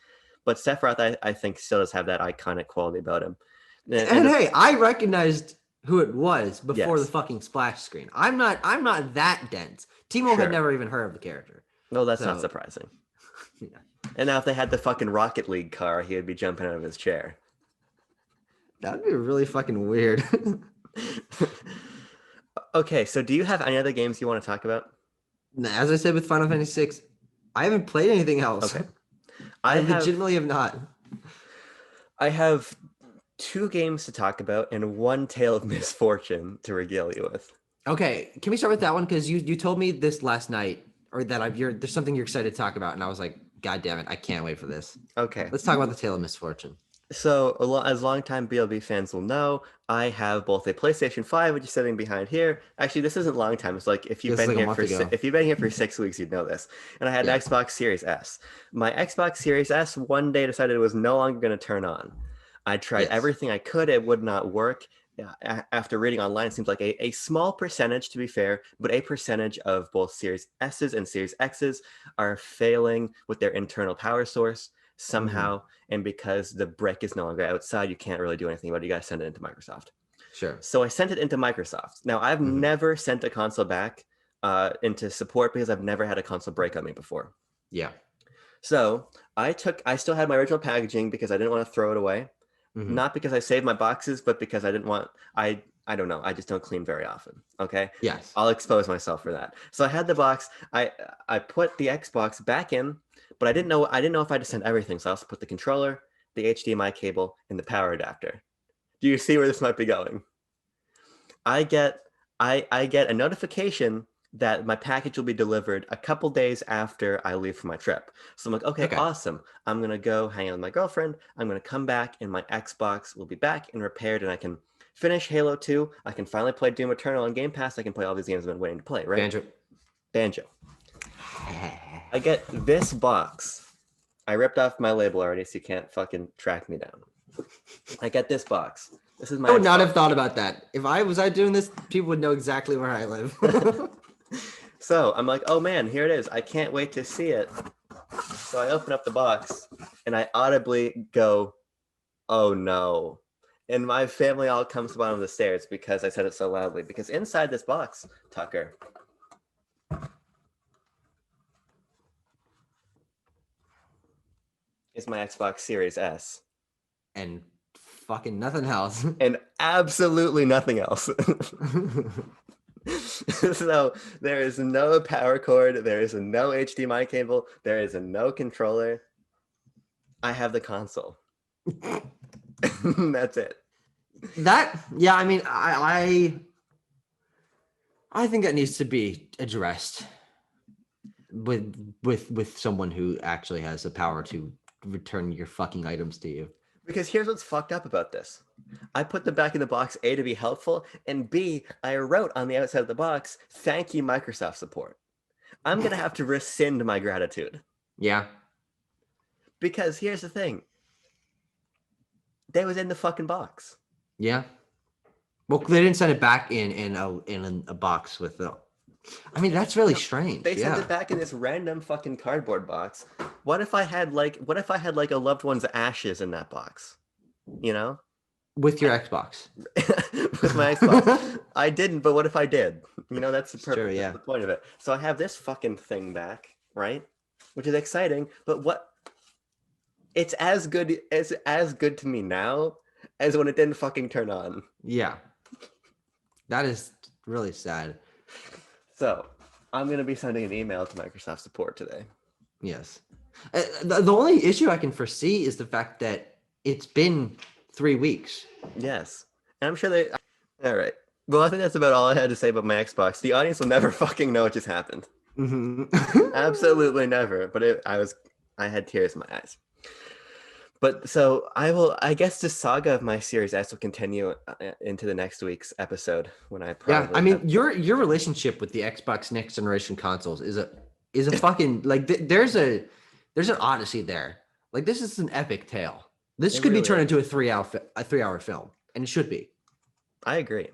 Speaker 1: But Sephiroth, I think, still does have that iconic quality about him. And
Speaker 2: And hey, I recognized who it was before the
Speaker 1: yes,
Speaker 2: fucking splash screen. I'm not that dense. Timo had
Speaker 1: sure.
Speaker 2: never even heard of the character.
Speaker 1: No, that's not
Speaker 2: So
Speaker 1: surprising.
Speaker 2: yeah.
Speaker 1: And now if they had the fucking Rocket League car, he would be jumping out of his chair.
Speaker 2: That'd be really fucking weird.
Speaker 1: Okay, so do you have any other games you want to talk about?
Speaker 2: As I said with Final Fantasy VI, I haven't played anything else.
Speaker 1: Okay.
Speaker 2: I
Speaker 1: I have
Speaker 2: legitimately have not.
Speaker 1: I have two games to talk about and one tale of misfortune to regale you with.
Speaker 2: Okay, can we start with that one? Because you told me this last night, or that there's something you're excited to talk about, and I was like, God damn it, I can't wait for this.
Speaker 1: Okay.
Speaker 2: Let's talk about the Tale of Misfortune.
Speaker 1: So, as longtime BLB fans will know, I have both a PlayStation 5, which is sitting behind here. Actually, this isn't long time. It's like if you've
Speaker 2: This is
Speaker 1: been
Speaker 2: like a
Speaker 1: here
Speaker 2: month
Speaker 1: for
Speaker 2: ago.
Speaker 1: if you've been here for 6 weeks, you'd know this. And I had an
Speaker 2: Yeah.
Speaker 1: Xbox Series S. My Xbox Series S one day decided it was no longer going to turn on. I tried
Speaker 2: Yes.
Speaker 1: everything I could; it would not work. After reading online, it seems like a small percentage, to be fair, but a percentage of both Series S's and Series X's are failing with their internal power source
Speaker 2: Hmm.
Speaker 1: somehow. And because the brick is no longer outside, you can't really do anything about it. You got to send it into Microsoft.
Speaker 2: Sure.
Speaker 1: So I sent it into Microsoft. Now, I've
Speaker 2: Hmm.
Speaker 1: never sent a console back into support because I've never had a console break on me before.
Speaker 2: Yeah.
Speaker 1: So I still had my original packaging because I didn't want to throw it away.
Speaker 2: Hmm.
Speaker 1: Not because I saved my boxes, but because I didn't want, I don't know. I just don't clean very often. Okay.
Speaker 2: Yes.
Speaker 1: I'll expose myself for that. So I had the box. I put the Xbox back in, but I didn't know if I had to send everything. So I also put the controller, the HDMI cable, and the power adapter. Do you see where this might be going? I get I get a notification that my package will be delivered a couple days after I leave for my trip. So I'm like, okay,
Speaker 2: Okay.
Speaker 1: awesome. I'm gonna go hang out with my girlfriend. I'm gonna come back and my Xbox will be back and repaired, and I can finish Halo 2. I can finally play Doom Eternal on Game Pass. I can play all these games I've been waiting to play, right?
Speaker 2: Banjo.
Speaker 1: Banjo. I get this box. I ripped off my label already, so you can't fucking track me down. I get this box. This is
Speaker 2: I
Speaker 1: my
Speaker 2: would not
Speaker 1: Xbox.
Speaker 2: have thought about that. If I was out doing this, people would know exactly where I live.
Speaker 1: So I'm like, oh man, here it is. I can't wait to see it. So I open up the box and I audibly go, oh no. And my family all comes to the bottom of the stairs because I said it so loudly. Because inside this box, Tucker, is my Xbox Series S.
Speaker 2: And fucking nothing else.
Speaker 1: And absolutely nothing else. So there is no power cord, there is no HDMI cable, there is no controller. I have the console. That's it.
Speaker 2: Yeah, I mean, I think that needs to be addressed with someone who actually has the power to return your fucking items to you.
Speaker 1: Because here's what's fucked up about this. I put them back in the box, A, to be helpful, and B, I wrote on the outside of the box, thank you, Microsoft support. I'm going to have to rescind my gratitude.
Speaker 2: Yeah.
Speaker 1: Because here's the thing. They was in the fucking box.
Speaker 2: Yeah. Well, they didn't send it back in a box with the. I mean, that's really
Speaker 1: No,
Speaker 2: strange.
Speaker 1: they sent
Speaker 2: Yeah.
Speaker 1: it back in this random fucking cardboard box. What if I had like a loved one's ashes in that box? You know?
Speaker 2: With your
Speaker 1: I,
Speaker 2: Xbox.
Speaker 1: with my Xbox. I didn't, but what if I did? That's the
Speaker 2: It's true.
Speaker 1: purpose. That's
Speaker 2: Yeah.
Speaker 1: the point of it. So I have this fucking thing back, right? Which is exciting, but what it's as good to me now as when it didn't fucking turn on.
Speaker 2: Yeah. That is really sad.
Speaker 1: So I'm gonna be sending an email to Microsoft support today.
Speaker 2: Yes. The only issue I can foresee is the fact that it's been 3 weeks.
Speaker 1: Yes. And I'm sure they all right. Well, I think that's about all I had to say about my Xbox. The audience will never fucking know what just happened.
Speaker 2: Mhm.
Speaker 1: Absolutely never. But I had tears in my eyes. But so I guess the saga of my Series S will continue into the next week's episode when I
Speaker 2: Yeah, I
Speaker 1: probably have.
Speaker 2: mean your relationship with the Xbox next generation consoles is a fucking like there's an odyssey there. Like this is an epic tale. This
Speaker 1: It
Speaker 2: could be
Speaker 1: really
Speaker 2: turned
Speaker 1: is.
Speaker 2: into a 3 hour film, and it should be.
Speaker 1: I agree.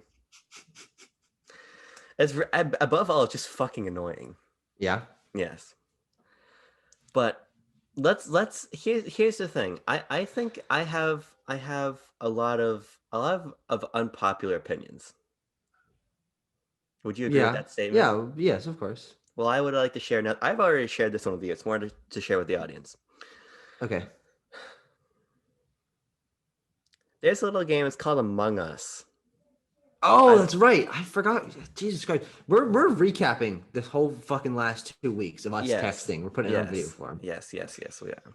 Speaker 1: Above all, it's just fucking annoying.
Speaker 2: Yeah,
Speaker 1: Yes. But here's the thing. I think I have a lot of unpopular opinions. Would you agree with
Speaker 2: yeah,
Speaker 1: that statement?
Speaker 2: yeah, yes, of course.
Speaker 1: Well, I would like to share now. I've already shared this one with you. It's more to share with the audience.
Speaker 2: Okay,
Speaker 1: There's a little game. It's called Among Us.
Speaker 2: Oh, that's right. I forgot. Jesus Christ. We're recapping this whole fucking last 2 weeks of us
Speaker 1: Yes,
Speaker 2: texting. We're putting it on video
Speaker 1: yes,
Speaker 2: form.
Speaker 1: yes, we are.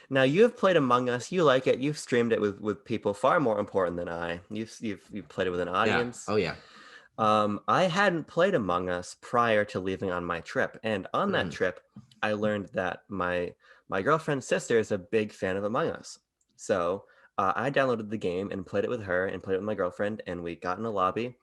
Speaker 1: Now you have played Among Us. You like it. You've streamed it with people far more important than I. You've played it with an
Speaker 2: Yeah.
Speaker 1: audience.
Speaker 2: Oh yeah.
Speaker 1: I hadn't played Among Us prior to leaving on my trip, and on that
Speaker 2: Mhm.
Speaker 1: trip, I learned that my girlfriend's sister is a big fan of Among Us. So I downloaded the game and played it with her and played it with my girlfriend, and we got in a lobby,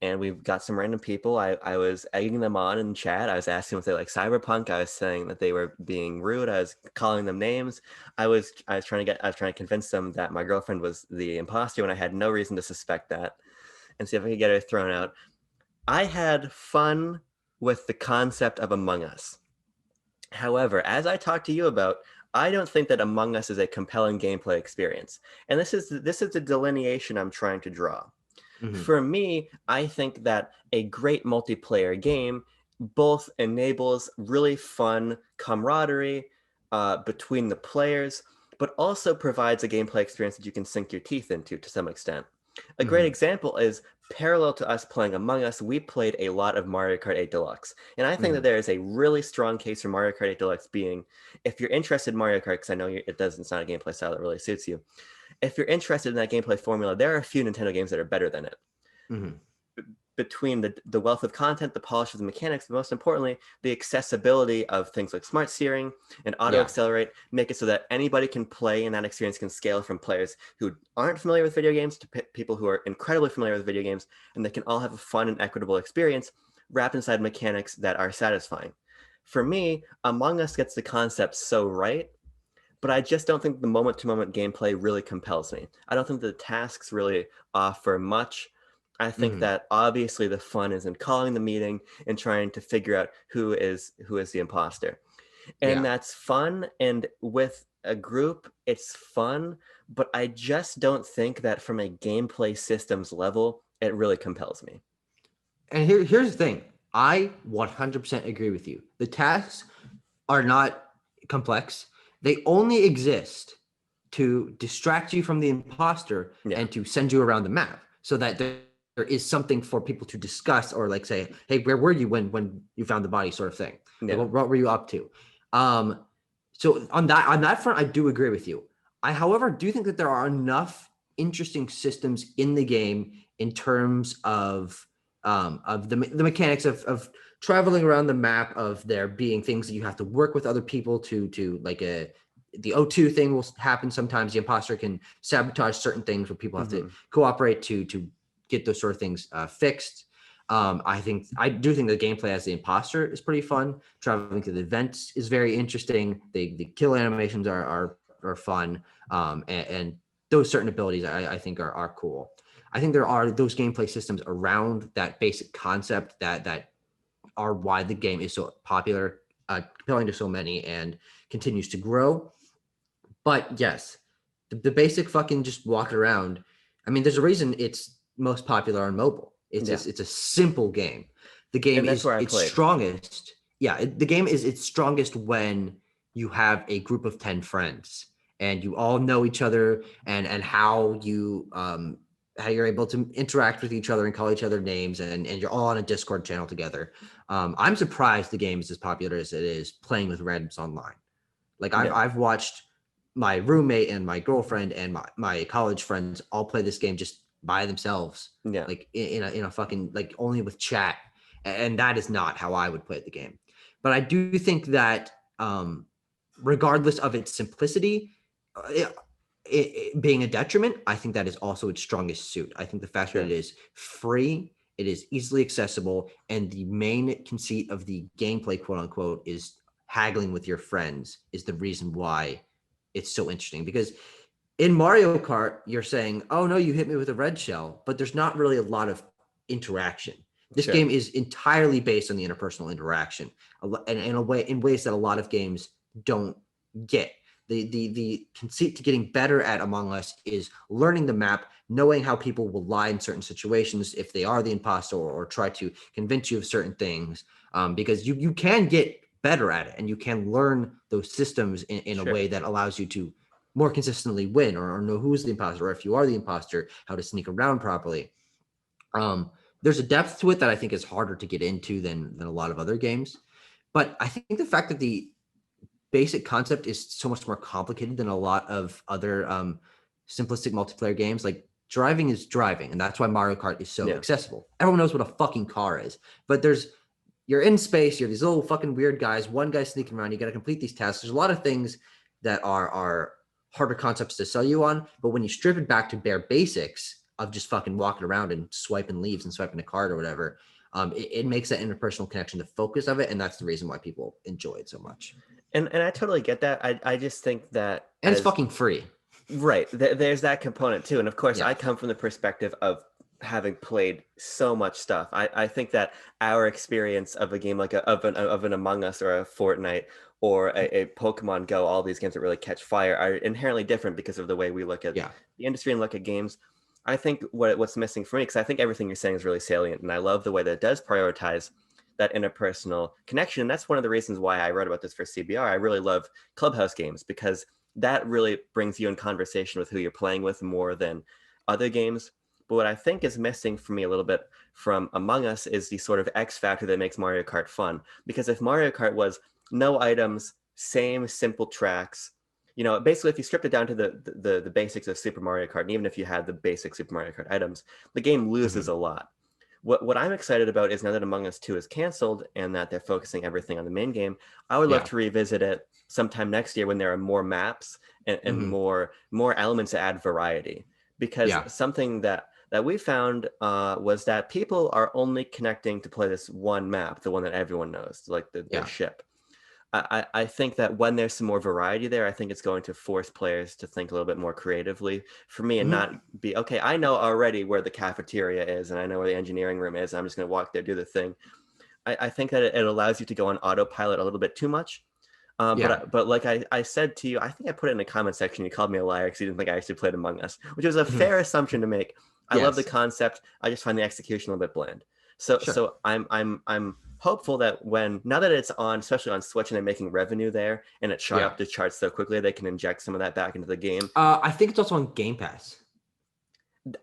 Speaker 1: and we've got some random people. I was egging them on in chat. I was asking if they like Cyberpunk. I was saying that they were being rude. I was calling them names. I was trying to convince them that my girlfriend was the imposter when I had no reason to suspect that, and see if I could get her thrown out. I had fun with the concept of Among Us. However, as I talked to you about, I don't think that Among Us is a compelling gameplay experience. And this is the delineation I'm trying to draw.
Speaker 2: Mhm.
Speaker 1: For me, I think that a great multiplayer game both enables really fun camaraderie between the players, but also provides a gameplay experience that you can sink your teeth into to some extent. A great
Speaker 2: Mhm.
Speaker 1: example is parallel to us playing Among Us, we played a lot of Mario Kart 8 Deluxe. And I think that
Speaker 2: Mhm.
Speaker 1: there is a really strong case for Mario Kart 8 Deluxe being, if you're interested in Mario Kart, because I know it's not a gameplay style that really suits you. If you're interested in that gameplay formula, there are a few Nintendo games that are better than it.
Speaker 2: Mhm.
Speaker 1: Between the wealth of content, the polish of the mechanics, but most importantly, the accessibility of things like smart steering and auto
Speaker 2: Yeah.
Speaker 1: accelerate make it so that anybody can play and that experience can scale from players who aren't familiar with video games to people who are incredibly familiar with video games, and they can all have a fun and equitable experience wrapped inside mechanics that are satisfying. For me, Among Us gets the concept so right, but I just don't think the moment to moment gameplay really compels me. I don't think the tasks really offer much. I think
Speaker 2: Mhm.
Speaker 1: that obviously the fun is in calling the meeting and trying to figure out who is the imposter. And
Speaker 2: Yeah.
Speaker 1: that's fun, and with a group it's fun, but I just don't think that from a gameplay systems level it really compels me.
Speaker 2: And here's the thing. I 100% agree with you. The tasks are not complex. They only exist to distract you from the imposter
Speaker 1: Yeah.
Speaker 2: and to send you around the map so that there is something for people to discuss or like say, hey, where were you when you found the body, sort of thing. Like,
Speaker 1: Yeah.
Speaker 2: what were you up to? Um, so on that front, I do agree with you. I, however, do think that there are enough interesting systems in the game in terms of the mechanics of traveling around the map, of there being things that you have to work with other people to like a the O2 thing will happen sometimes. The imposter can sabotage certain things where people have to
Speaker 1: Hmm.
Speaker 2: cooperate to get those sort of things fixed. I do think the gameplay as the imposter is pretty fun. Traveling to the events is very interesting. The kill animations are fun, and those certain abilities I think are cool. I think there are those gameplay systems around that basic concept that are why the game is so popular, compelling to so many, and continues to grow. But yes, the basic fucking just walk around. I mean, there's a reason it's most popular on mobile.
Speaker 1: Yeah.
Speaker 2: It's a simple game. The game
Speaker 1: And that's
Speaker 2: is
Speaker 1: where I
Speaker 2: its
Speaker 1: played.
Speaker 2: strongest. Yeah, the game is its strongest when you have a group of 10 friends and you all know each other, and how you're able to interact with each other and call each other names, and you're all on a Discord channel together. I'm surprised the game is as popular as it is playing with randoms online. Like
Speaker 1: Yeah.
Speaker 2: I've watched my roommate and my girlfriend and my college friends all play this game just by themselves,
Speaker 1: Yeah.
Speaker 2: like in a fucking like only with chat, and that is not how I would play the game. But I do think that regardless of its simplicity, it being a detriment, I think that is also its strongest suit. I think the fact that it
Speaker 1: Sure.
Speaker 2: is free, it is easily accessible, and the main conceit of the gameplay, quote unquote, is haggling with your friends is the reason why it's so interesting. Because in Mario Kart, you're saying, "Oh no, you hit me with a red shell," but there's not really a lot of interaction. This
Speaker 1: Sure.
Speaker 2: game is entirely based on the interpersonal interaction, and in ways that a lot of games don't get. The conceit to getting better at Among Us is learning the map, knowing how people will lie in certain situations if they are the imposter, or try to convince you of certain things, because you can get better at it and you can learn those systems in a
Speaker 1: Sure.
Speaker 2: way that allows you to more consistently win, or know who's the imposter, or if you are the imposter, how to sneak around properly. There's a depth to it that I think is harder to get into than a lot of other games. But I think the fact that the basic concept is so much more complicated than a lot of other simplistic multiplayer games. Like driving is driving, and that's why Mario Kart is so
Speaker 1: Yeah.
Speaker 2: accessible. Everyone knows what a fucking car is, but you're in space, you're these little fucking weird guys, one guy sneaking around, you got to complete these tasks. There's a lot of things that are harder concepts to sell you on, but when you strip it back to bare basics of just fucking walking around and swiping leaves and swiping a card or whatever, it makes that interpersonal connection the focus of it, and that's the reason why people enjoy it so much.
Speaker 1: And I totally get that. I just think that
Speaker 2: And it's fucking free.
Speaker 1: right, there's that component too. And of course,
Speaker 2: Yeah.
Speaker 1: I come from the perspective of having played so much stuff. I think that our experience of a game like of an Among Us or a Fortnite or a Pokemon Go, all these games that really catch fire are inherently different because of the way we look at
Speaker 2: Yeah.
Speaker 1: the industry and look at games. I think what's missing for me, because I think everything you're saying is really salient, and I love the way that it does prioritize that interpersonal connection. And that's one of the reasons why I wrote about this for CBR. I really love Clubhouse games because that really brings you in conversation with who you're playing with more than other games. But what I think is missing for me a little bit from Among Us is the sort of X factor that makes Mario Kart fun. Because if Mario Kart was no items, same simple tracks, basically if you stripped it down to the basics of Super Mario Kart, and even if you had the basic Super Mario Kart items, the game loses a lot. What I'm excited about is now that Among Us 2 is canceled and that they're focusing everything on the main game, I would love
Speaker 2: Yeah.
Speaker 1: to revisit it sometime next year when there are more maps and more elements that add variety. Because
Speaker 2: Yeah.
Speaker 1: something that we found was that people are only connecting to play this one map, the one that everyone knows, like their
Speaker 2: Yeah.
Speaker 1: ship. I think that when there's some more variety there, I think it's going to force players to think a little bit more creatively for me and not be, okay, I know already where the cafeteria is and I know where the engineering room is. I'm just going to walk there, do the thing. I think that it allows you to go on autopilot a little bit too much.
Speaker 2: Yeah.
Speaker 1: But like I said to you, I think I put it in the comment section. You called me a liar because you didn't think I actually played Among Us, which was a fair assumption to make. I love the
Speaker 2: Yes.
Speaker 1: concept. I just find the execution a little bit bland. So
Speaker 2: Sure.
Speaker 1: I'm hopeful that now that it's on, especially on Switch, and they're making revenue there, and it shot
Speaker 2: Yeah.
Speaker 1: up the charts so quickly, they can inject some of that back into the game.
Speaker 2: I think it's also on Game Pass.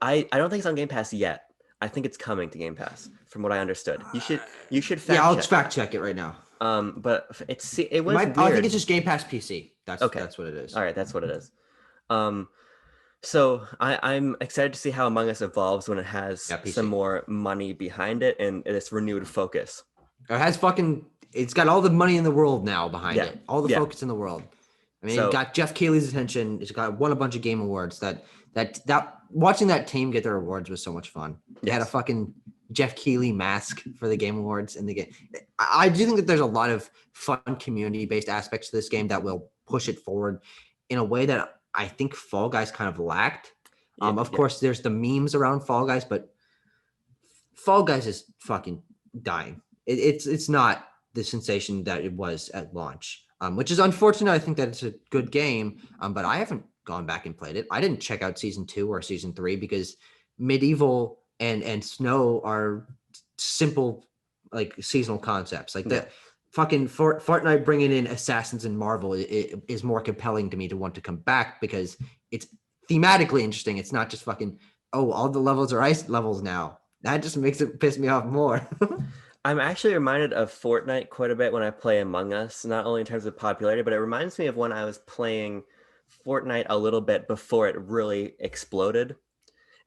Speaker 1: I don't think it's on Game Pass yet. I think it's coming to Game Pass, from what I understood. You should
Speaker 2: Yeah,
Speaker 1: fact
Speaker 2: I'll
Speaker 1: check.
Speaker 2: fact check it right now.
Speaker 1: But it was weird.
Speaker 2: I think it's just Game Pass PC.
Speaker 1: Okay.
Speaker 2: That's what it is.
Speaker 1: All right, that's what it is. So I'm excited to see how Among Us evolves when it has
Speaker 2: Yeah, PC.
Speaker 1: some more money behind it and this renewed focus.
Speaker 2: It's got all the money in the world now behind
Speaker 1: Yeah.
Speaker 2: it. All the
Speaker 1: Yeah.
Speaker 2: focus in the world. I mean,
Speaker 1: So-
Speaker 2: it got Jeff Keighley's attention. It's got won a bunch of game awards. That watching that team get their awards was so much fun. They had a
Speaker 1: Yes.
Speaker 2: fucking Jeff Keighley mask for the game awards in the game. I do think that there's a lot of fun community-based aspects to this game that will push it forward in a way that I think Fall Guys kind of lacked. Of course, there's the memes around Fall Guys, but Fall Guys is fucking dying. It's not the sensation that it was at launch, which is unfortunate. I think that it's a good game, but I haven't gone back and played it. I didn't check out season 2 or season 3 because Medieval and Snow are simple, like seasonal concepts. Like the fucking Fortnite bringing in Assassins and Marvel is more compelling to me to want to come back because it's thematically interesting. It's not just fucking, oh, all the levels are ice levels now. That just makes it piss me off more.
Speaker 1: I'm actually reminded of Fortnite quite a bit when I play Among Us, not only in terms of popularity, but it reminds me of when I was playing Fortnite a little bit before it really exploded.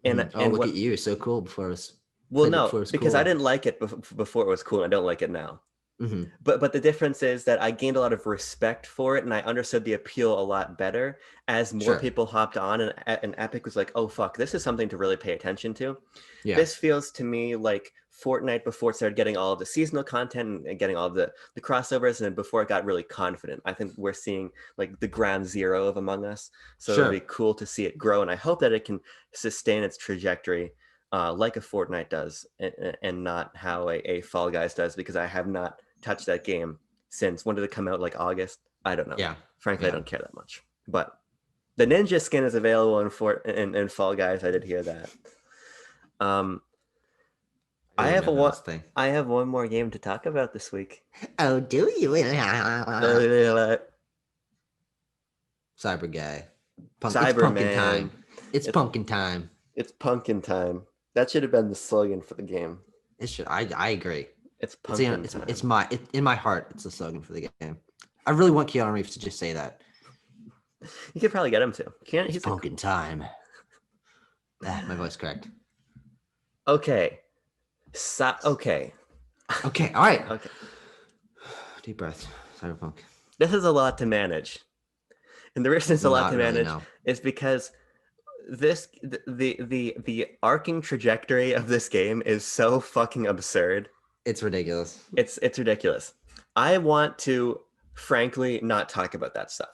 Speaker 1: And
Speaker 2: Look at you, so cool before it was.
Speaker 1: Well, no,
Speaker 2: before it was
Speaker 1: because
Speaker 2: cool.
Speaker 1: I didn't like it before it was cool. And I don't like it now.
Speaker 2: Mm-hmm.
Speaker 1: But the difference is that I gained a lot of respect for it, and I understood the appeal a lot better as more people hopped on, and Epic was like, "Oh fuck, this is something to really pay attention to."
Speaker 2: Yeah.
Speaker 1: This feels to me like Fortnite before it started getting all of the seasonal content and getting all of the crossovers, and then before it got really confident. I think we're seeing like the ground zero of Among Us, so it'll be cool to see it grow, and I hope that it can sustain its trajectory like a Fortnite does, and not how a Fall Guys does, because I have not touched that game since, when did it come out? Like August? I don't know.
Speaker 2: Yeah.
Speaker 1: Frankly, I don't care that much. But the ninja skin is available in Fall Guys. I did hear that. I have one more game to talk about this week.
Speaker 2: Oh, do you? Cyber guy. It's pumpkin time. It's pumpkin time.
Speaker 1: It's pumpkin time. That should have been the slogan for the game.
Speaker 2: It should. I agree.
Speaker 1: It's
Speaker 2: It's
Speaker 1: pumpkin time.
Speaker 2: in my heart. It's the slogan for the game. I really want Keanu Reeves to just say that.
Speaker 1: You could probably get him to. Can't
Speaker 2: It's
Speaker 1: he's
Speaker 2: pumpkin time. My voice cracked.
Speaker 1: okay. Okay.
Speaker 2: Okay. All right.
Speaker 1: Okay.
Speaker 2: Deep breath. Cyberpunk.
Speaker 1: This is a lot to manage. And the reason it's a lot
Speaker 2: Not
Speaker 1: to
Speaker 2: really,
Speaker 1: manage
Speaker 2: no.
Speaker 1: is because the arcing trajectory of this game is so fucking absurd.
Speaker 2: It's ridiculous.
Speaker 1: It's ridiculous. I want to frankly not talk about that stuff.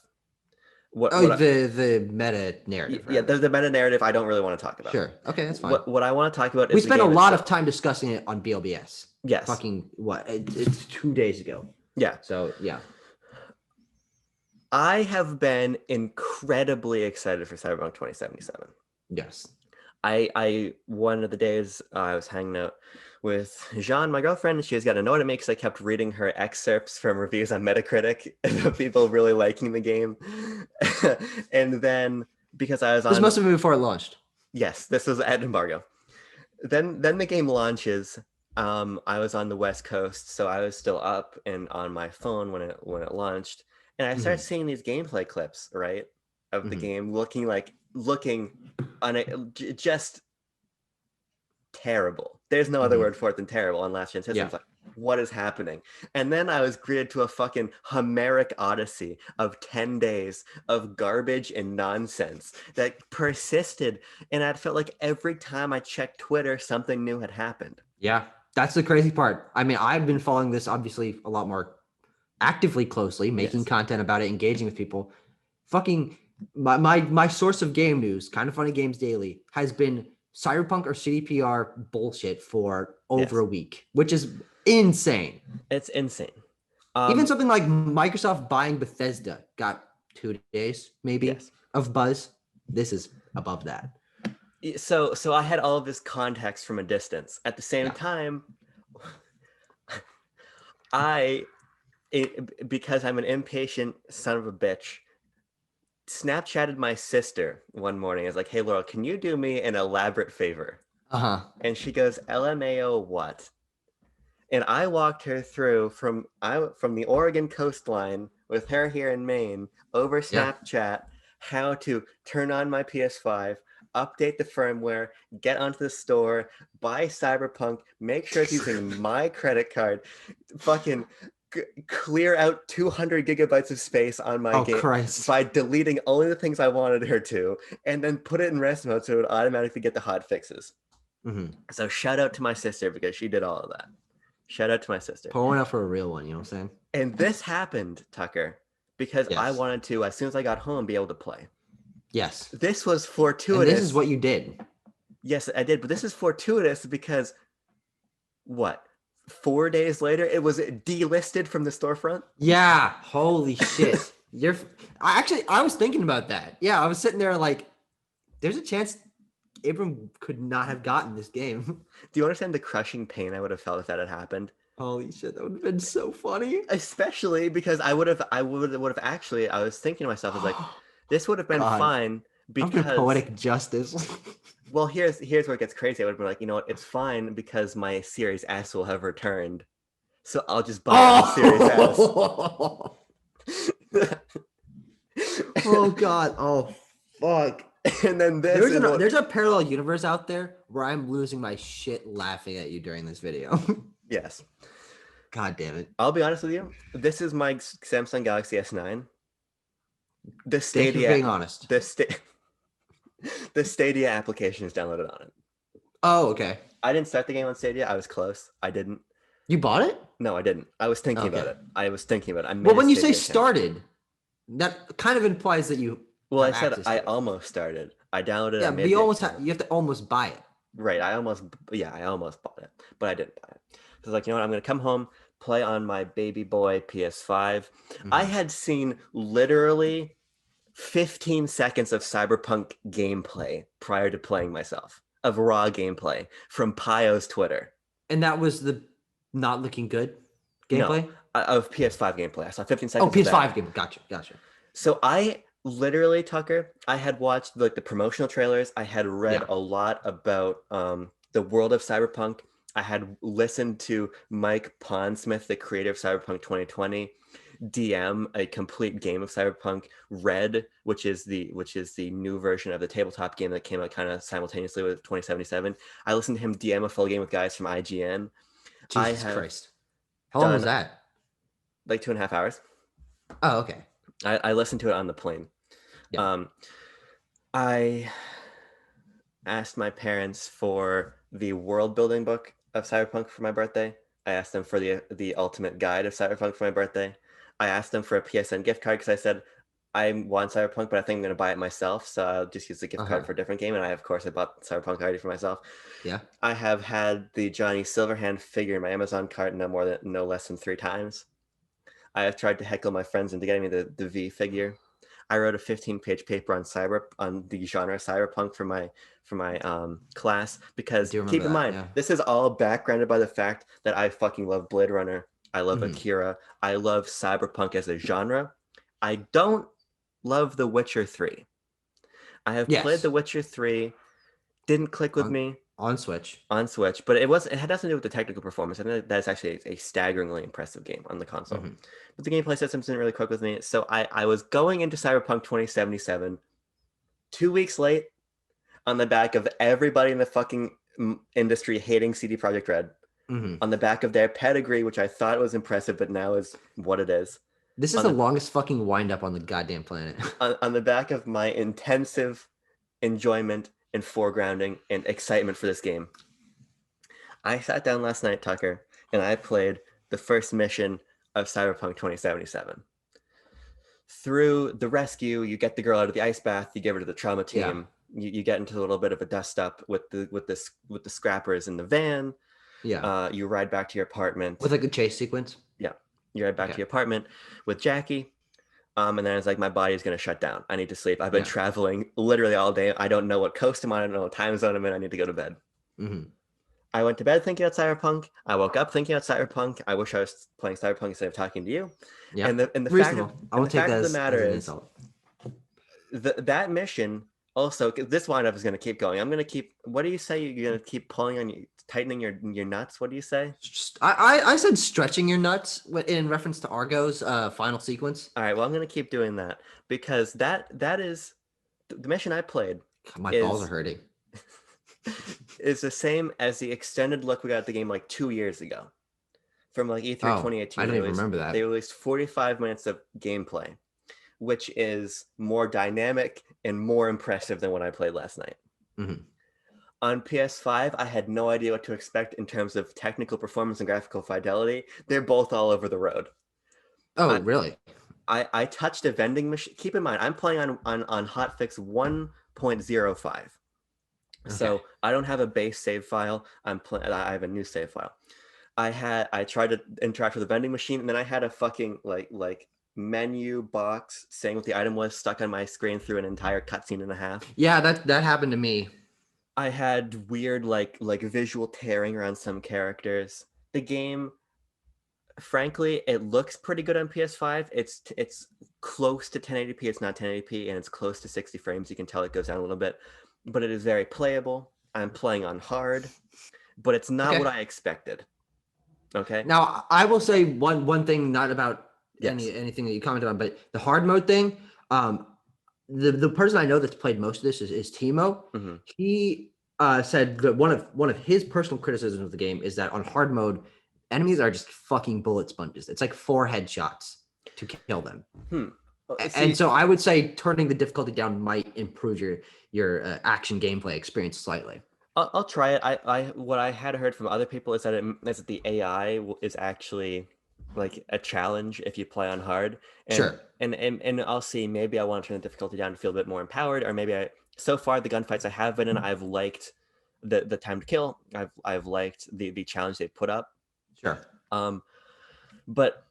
Speaker 2: The meta narrative.
Speaker 1: Yeah, the meta narrative I don't really want to talk about.
Speaker 2: Sure. Okay, that's fine.
Speaker 1: What I want to talk about is
Speaker 2: we spent a lot
Speaker 1: itself.
Speaker 2: of time discussing it on BLBS.
Speaker 1: Yes.
Speaker 2: Fucking what? It's 2 days ago.
Speaker 1: Yeah.
Speaker 2: So yeah.
Speaker 1: I have been incredibly excited for Cyberpunk 2077.
Speaker 2: Yes.
Speaker 1: I one of the days I was hanging out with Jean, my girlfriend, and she has got a note at me because I kept reading her excerpts from reviews on Metacritic of people really liking the game. And then because I was on...
Speaker 2: This must have been before it launched.
Speaker 1: Yes, this was at embargo. Then the game launches. I was on the West Coast, so I was still up and on my phone when it launched. And I started seeing these gameplay clips, right, of the game looking just terrible. There's no other word for it than terrible on last gen systems. Like, what is happening? And then I was greeted to a fucking Homeric odyssey of 10 days of garbage and nonsense that persisted. And I felt like every time I checked Twitter, something new had happened.
Speaker 2: Yeah, that's the crazy part. I mean, I've been following this obviously a lot more actively closely, making content about it, engaging with people. Fucking my source of game news, Kind of Funny Games Daily, has been Cyberpunk or CDPR bullshit for over a week, which is insane.
Speaker 1: It's insane.
Speaker 2: Even something like Microsoft buying Bethesda got 2 days maybe of buzz. This is above that.
Speaker 1: So I had all of this context from a distance. At the same time, because I'm an impatient son of a bitch, Snapchatted my sister one morning. I was like, "Hey, Laurel, can you do me an elaborate favor?" And she goes, "LMAO what?" And I walked her through from the Oregon coastline with her here in Maine over Snapchat how to turn on my PS5, update the firmware, get onto the store, buy Cyberpunk, make sure it's using my credit card, fucking clear out 200 gigabytes of space on my game by deleting only the things I wanted her to, and then put it in rest mode so it would automatically get the hot fixes. So shout out to my sister because she did all of that. Shout out to my sister.
Speaker 2: Pour one out for a real one, you know what I'm saying?
Speaker 1: And this happened, Tucker, because I wanted to, as soon as I got home, be able to play.
Speaker 2: Yes.
Speaker 1: This was fortuitous.
Speaker 2: And this is what you did.
Speaker 1: Yes, I did. But this is fortuitous because, 4 days later, it was delisted from the storefront?
Speaker 2: Yeah. Holy shit. I was thinking about that. Yeah, I was sitting there like, there's a chance Abram could not have gotten this game.
Speaker 1: Do you understand the crushing pain I would have felt if that had happened?
Speaker 2: Holy shit, that would have been so funny.
Speaker 1: Especially because I would have actually, I was thinking to myself, I was like, this would have been fine because
Speaker 2: poetic justice.
Speaker 1: Well, here's where it gets crazy. I would have been like, you know what, it's fine because my Series S will have returned. So I'll just buy the Series S.
Speaker 2: Oh god. Oh fuck.
Speaker 1: And then
Speaker 2: there's a parallel universe out there where I'm losing my shit laughing at you during this video.
Speaker 1: Yes.
Speaker 2: God damn it.
Speaker 1: I'll be honest with you. This is my Samsung Galaxy S9. The Stadia.
Speaker 2: Thank you for being honest.
Speaker 1: The Stadia application is downloaded on it.
Speaker 2: Oh, okay.
Speaker 1: I didn't start the game on Stadia. I was close. I didn't.
Speaker 2: You bought it?
Speaker 1: No, I didn't. I was thinking about it.
Speaker 2: Well, when you say started, that kind of implies that you.
Speaker 1: Well, I said I almost started. I downloaded it.
Speaker 2: Yeah, but you have to almost buy it.
Speaker 1: Right. I almost bought it, but I didn't buy it. So I was like, you know what? I'm going to come home, play on my baby boy PS5. I had seen literally 15 seconds of Cyberpunk gameplay prior to playing myself, of raw gameplay from Pio's Twitter.
Speaker 2: And that was the not looking good gameplay?
Speaker 1: No, of PS5 gameplay. I saw 15 seconds.
Speaker 2: Oh, PS5 game. Gotcha.
Speaker 1: So I literally, Tucker, I had watched like the promotional trailers. I had read a lot about the the world of Cyberpunk. I had listened to Mike Pondsmith, the creator of Cyberpunk 2020, DM a complete game of Cyberpunk Red, which is the new version of the tabletop game that came out kind of simultaneously with 2077. I listened to him DM a full game with guys from IGN. I
Speaker 2: Jesus
Speaker 1: have
Speaker 2: Christ. How long was
Speaker 1: done
Speaker 2: that?
Speaker 1: like 2.5 hours.
Speaker 2: Oh, okay.
Speaker 1: I listened to it on the plane.
Speaker 2: Yeah.
Speaker 1: I asked my parents for the world building book of Cyberpunk for my birthday. I asked them for the ultimate guide of Cyberpunk for my birthday. I asked them for a PSN gift card because I said I want Cyberpunk, but I think I'm going to buy it myself, so I'll just use the gift card for a different game. And of course, I bought Cyberpunk already for myself.
Speaker 2: Yeah.
Speaker 1: I have had the Johnny Silverhand figure in my Amazon cart no less than 3 times. I have tried to heckle my friends into getting me the V figure. I wrote a 15-page paper on the genre cyberpunk for my class because keep in mind this is all backgrounded by the fact that I fucking love Blade Runner. I love Akira. I love cyberpunk as a genre. I don't love The Witcher 3. I have played The Witcher 3. Didn't click with me.
Speaker 2: On Switch,
Speaker 1: but it had nothing to do with the technical performance. I think that's actually a staggeringly impressive game on the console. But the gameplay systems didn't really click with me. So I was going into Cyberpunk 2077 2 weeks late on the back of everybody in the fucking industry hating CD Projekt Red. On the back of their pedigree, which I thought was impressive, but now is what it is.
Speaker 2: This is the longest fucking wind up on the goddamn planet.
Speaker 1: on the back of my intensive enjoyment and foregrounding and excitement for this game. I sat down last night, Tucker, and I played the first mission of Cyberpunk 2077. Through the rescue, you get the girl out of the ice bath, you give her to the trauma team, you get into a little bit of a dust up with the scrappers in the van. You ride back to your apartment.
Speaker 2: With like a chase sequence?
Speaker 1: Yeah. You ride back to your apartment with Jackie. And then it's like, my body's going to shut down. I need to sleep. I've been traveling literally all day. I don't know what coast I'm on. I don't know what time zone I'm in. I need to go to bed. I went to bed thinking about Cyberpunk. I woke up thinking about Cyberpunk. I wish I was playing Cyberpunk instead of talking to you. Yeah. And the fact of the matter is, that mission also, this windup is going to keep going. I'm going to keep, what do you say? You're going to keep pulling on tightening your nuts. What do you say?
Speaker 2: I said stretching your nuts in reference to Argo's final sequence.
Speaker 1: All right. Well, I'm going to keep doing that because that is the mission I played.
Speaker 2: My balls are hurting.
Speaker 1: Is the same as the extended look we got at the game like 2 years ago from like E3 2018.
Speaker 2: I didn't even remember that.
Speaker 1: They released 45 minutes of gameplay, which is more dynamic and more impressive than what I played last night. On PS5, I had no idea what to expect in terms of technical performance and graphical fidelity. They're both all over the road.
Speaker 2: Oh, really?
Speaker 1: I touched a vending machine. Keep in mind, I'm playing on hotfix 1.05. So I don't have a base save file. I have a new save file. I tried to interact with the vending machine, and then I had a fucking like menu box saying what the item was stuck on my screen through an entire cutscene and a half.
Speaker 2: Yeah, that happened to me.
Speaker 1: I had weird like visual tearing around some characters. The game, frankly, it looks pretty good on PS5. It's close to 1080p. It's not 1080p, and it's close to 60 frames. You can tell it goes down a little bit, but it is very playable. I'm playing on hard, but it's not what I expected. Okay.
Speaker 2: Now I will say one thing, not about anything that you commented on, but the hard mode thing. The person I know that's played most of this is Timo. He said that one of his personal criticisms of the game is that on hard mode, enemies are just fucking bullet sponges. It's like 4 headshots to kill them. And so I would say turning the difficulty down might improve your action gameplay experience slightly.
Speaker 1: I'll try it. What I had heard from other people is that the AI is actually like a challenge if you play on hard. And I'll see, maybe I want to turn the difficulty down to feel a bit more empowered, or maybe so far the gunfights I have been in, I've liked the time to kill. I've liked the challenge they put up. But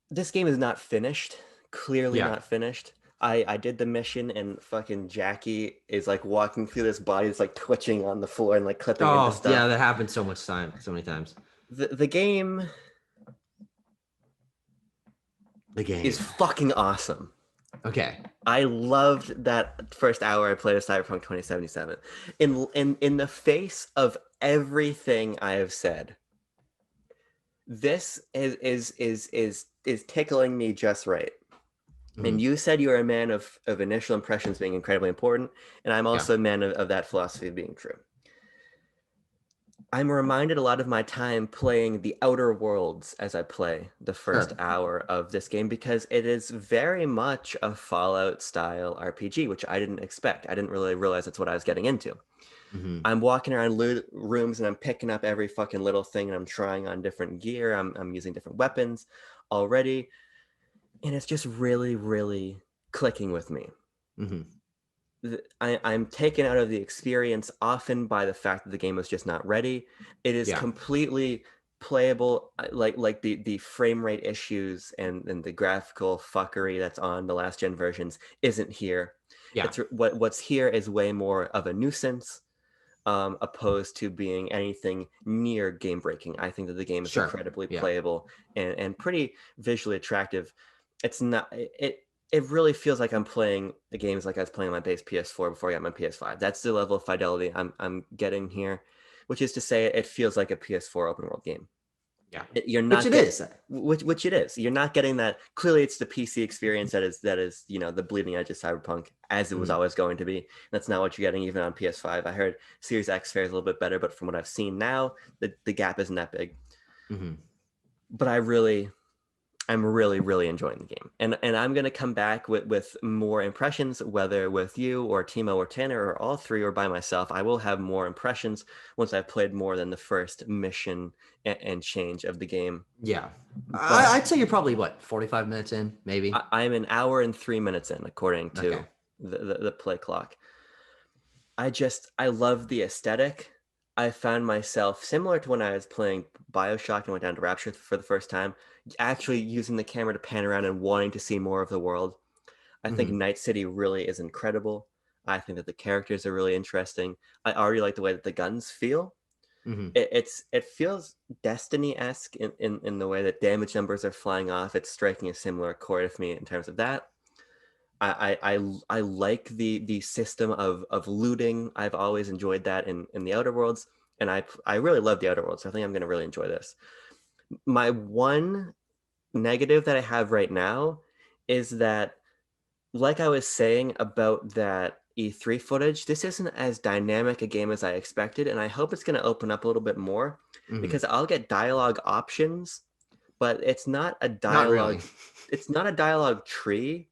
Speaker 1: this game is not finished. Clearly not finished. I did the mission, and fucking Jackie is like walking through this body that's like twitching on the floor and like clipping into stuff.
Speaker 2: Yeah, that happens so many times.
Speaker 1: The game is fucking awesome.
Speaker 2: Okay.
Speaker 1: I loved that first hour I played of Cyberpunk 2077. In the face of everything I have said, this is tickling me just right. And
Speaker 2: Mhm.
Speaker 1: you said you're a man of initial impressions being incredibly important, and I'm
Speaker 2: Yeah.
Speaker 1: also a man of that philosophy being true. I'm reminded a lot of my time playing the Outer Worlds as I play the first
Speaker 2: Sure.
Speaker 1: hour of this game because it is very much a Fallout style RPG, which I didn't expect. I didn't really realize that's what I was getting into.
Speaker 2: Mhm.
Speaker 1: I'm walking around rooms and I'm picking up every fucking little thing and I'm trying on different gear. I'm using different weapons already. And it's just really, really clicking with me.
Speaker 2: Mhm.
Speaker 1: I'm taken out of the experience often by the fact that the game was just not ready. It is
Speaker 2: Yeah.
Speaker 1: completely playable, like the frame rate issues and the graphical fuckery that's on the last gen versions isn't here.
Speaker 2: Yeah.
Speaker 1: It's what's here is way more of a nuisance, opposed to being anything near game breaking. I think that the game is
Speaker 2: Sure.
Speaker 1: incredibly
Speaker 2: Yeah.
Speaker 1: playable and pretty visually attractive. It's not it really feels like I'm playing the games like I was playing on my base PS4 before I got my PS5. That's the level of fidelity I'm getting here, which is to say it feels like a PS4 open world game.
Speaker 2: Yeah.
Speaker 1: You're
Speaker 2: Which
Speaker 1: not
Speaker 2: it
Speaker 1: get
Speaker 2: is.
Speaker 1: which it is. You're not getting that. Clearly, it's the PC experience that is the bleeding edge of Cyberpunk, as it was
Speaker 2: Mhm.
Speaker 1: always going to be. That's not what you're getting even on PS5. I heard Series X fares a little bit better, but from what I've seen now, the gap isn't that big.
Speaker 2: Mhm.
Speaker 1: But I'm really, really enjoying the game. And I'm gonna come back with more impressions, whether with you or Timo or Tanner or all three or by myself. I will have more impressions once I've played more than the first mission and change of the game.
Speaker 2: Yeah.
Speaker 1: But
Speaker 2: I'd say you're probably what, 45 minutes in, maybe.
Speaker 1: I'm an hour and 3 minutes in, according
Speaker 2: Okay.
Speaker 1: to the play clock. I love the aesthetic. I found myself similar to when I was playing Bioshock and went down to Rapture for the first time, actually using the camera to pan around and wanting to see more of the world. I think
Speaker 2: Mhm.
Speaker 1: Night City really is incredible. I think that the characters are really interesting. I already like the way that the guns feel.
Speaker 2: Mhm.
Speaker 1: It feels Destiny-esque in the way that damage numbers are flying off. It's striking a similar chord with me in terms of that. I like the system of looting. I've always enjoyed that in the Outer Worlds, and I really love the Outer Worlds. So I think I'm going to really enjoy this. My one negative that I have right now is that, like I was saying about that E3 footage, this isn't as dynamic a game as I expected, and I hope it's going to open up a little bit more
Speaker 2: Mhm.
Speaker 1: because I'll get dialogue options, but
Speaker 2: Not really.
Speaker 1: it's not a dialogue tree.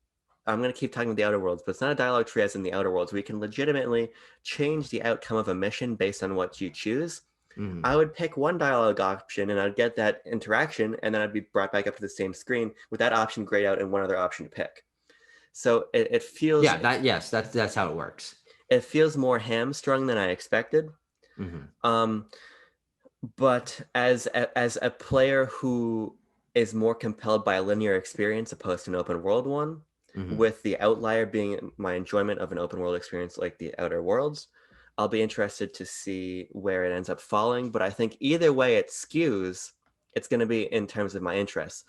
Speaker 1: I'm going to keep talking about the Outer Worlds, but it's not a dialogue tree as in the Outer Worlds. We can legitimately change the outcome of a mission based on what you choose.
Speaker 2: Mhm.
Speaker 1: I would pick one dialogue option and I'd get that interaction, and then I'd be brought back up to the same screen with that option grayed out and one other option to pick. So
Speaker 2: Yeah, yes, that's how it works.
Speaker 1: it feels more hamstrung than I expected.
Speaker 2: Mhm.
Speaker 1: Um, but as a player who is more compelled by a linear experience opposed to an open world one,
Speaker 2: Mhm.
Speaker 1: with the outlier being my enjoyment of an open world experience like the Outer Worlds, I'll be interested to see where it ends up falling. But I think either way it skews, it's going to be in terms of my interests.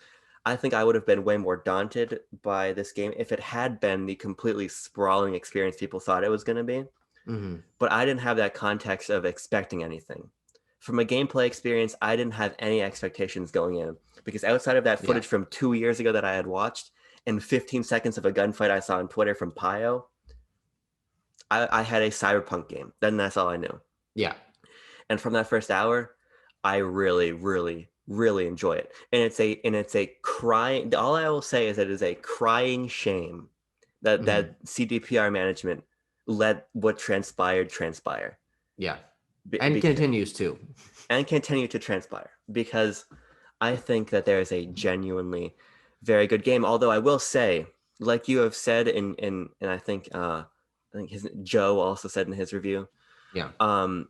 Speaker 1: I think I would have been way more daunted by this game if it had been the completely sprawling experience people thought it was going to be,
Speaker 2: Mhm.
Speaker 1: but I didn't have that context of expecting anything. From a gameplay experience, I didn't have any expectations going in because outside of that
Speaker 2: Yeah.
Speaker 1: footage from 2 years ago that I had watched and 15 seconds of a gunfight I saw on Twitter from Pio, I had a Cyberpunk game. Then that's all I knew.
Speaker 2: Yeah.
Speaker 1: And from that first hour, I really, really, really enjoy it. And it's a crying. All I will say is that it is a crying shame that
Speaker 2: Mhm.
Speaker 1: CDPR management let what transpired transpire.
Speaker 2: Yeah.
Speaker 1: Be,
Speaker 2: And
Speaker 1: because
Speaker 2: continues to.
Speaker 1: and continue to transpire because I think that there is a genuinely very good game. Although I will say, like you have said in I think his Joe also said in his review,
Speaker 2: Yeah.
Speaker 1: um,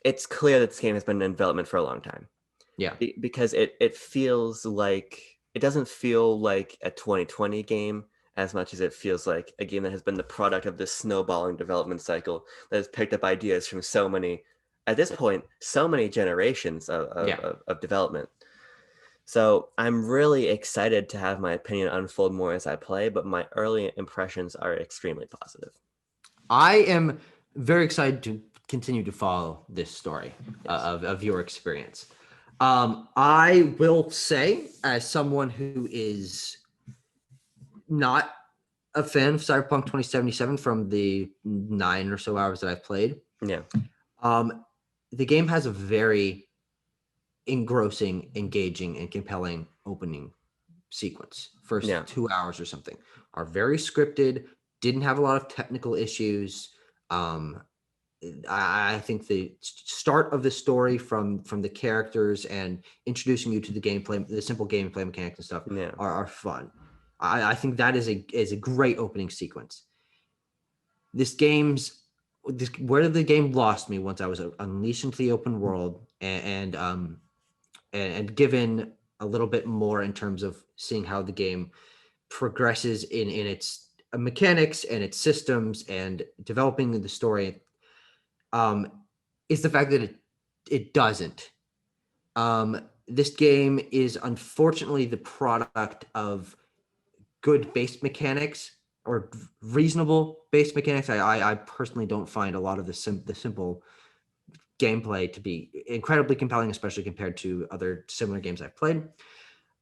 Speaker 1: it's clear that this game has been in development for a long time
Speaker 2: Yeah.
Speaker 1: because it feels like it doesn't feel like a 2020 game as much as it feels like a game that has been the product of this snowballing development cycle that has picked up ideas from at this point so many generations of,
Speaker 2: Yeah.
Speaker 1: of, of development. So I'm really excited to have my opinion unfold more as I play, but my early impressions are extremely positive.
Speaker 2: I am very excited to continue to follow this story
Speaker 1: Yes.
Speaker 2: of your experience. I will say, as someone who is not a fan of Cyberpunk 2077 from the 9 or so hours that I've played,
Speaker 1: Yeah.
Speaker 2: um, the game has a very engrossing, engaging, and compelling opening sequence.
Speaker 1: Yeah.
Speaker 2: First 2 hours or something are very scripted, didn't have a lot of technical issues. Um, I think the start of the story from the characters and introducing you to the gameplay, the simple gameplay mechanics and stuff
Speaker 1: Yeah.
Speaker 2: are fun. I think that is a great opening sequence. This game's where the game lost me once I was unleashed into the open world and given a little bit more in terms of seeing how the game progresses in its mechanics and its systems and developing the story, um, is the fact that it doesn't. This game is unfortunately the product of good base mechanics or reasonable base mechanics. I personally don't find a lot of the simple gameplay to be incredibly compelling, especially compared to other similar games I've played.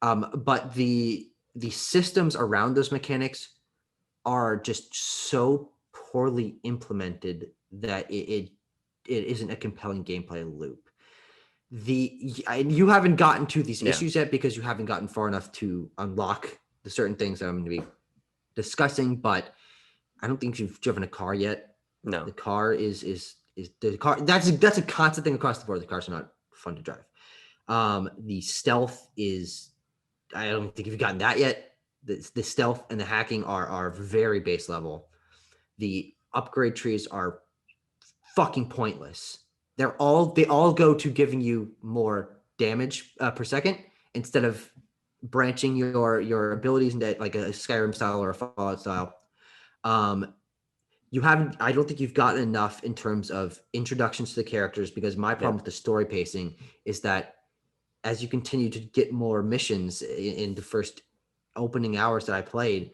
Speaker 2: But the systems around those mechanics are just so poorly implemented that it isn't a compelling gameplay loop. You haven't gotten to these
Speaker 1: Yeah.
Speaker 2: issues yet because you haven't gotten far enough to unlock the certain things that I'm going to be discussing. But I don't think you've driven a car yet.
Speaker 1: No.
Speaker 2: The car is the car. That's a constant thing across the board. The cars are not fun to drive. The stealth is. I don't think you've gotten that yet. The stealth and the hacking are very base level. The upgrade trees are fucking pointless. They all go to giving you more damage per second instead of branching your abilities into like a Skyrim style or a Fallout style. Um, you haven't. I don't think you've gotten enough in terms of introductions to the characters because my
Speaker 1: Yeah.
Speaker 2: problem with the story pacing is that as you continue to get more missions in the first opening hours that I played,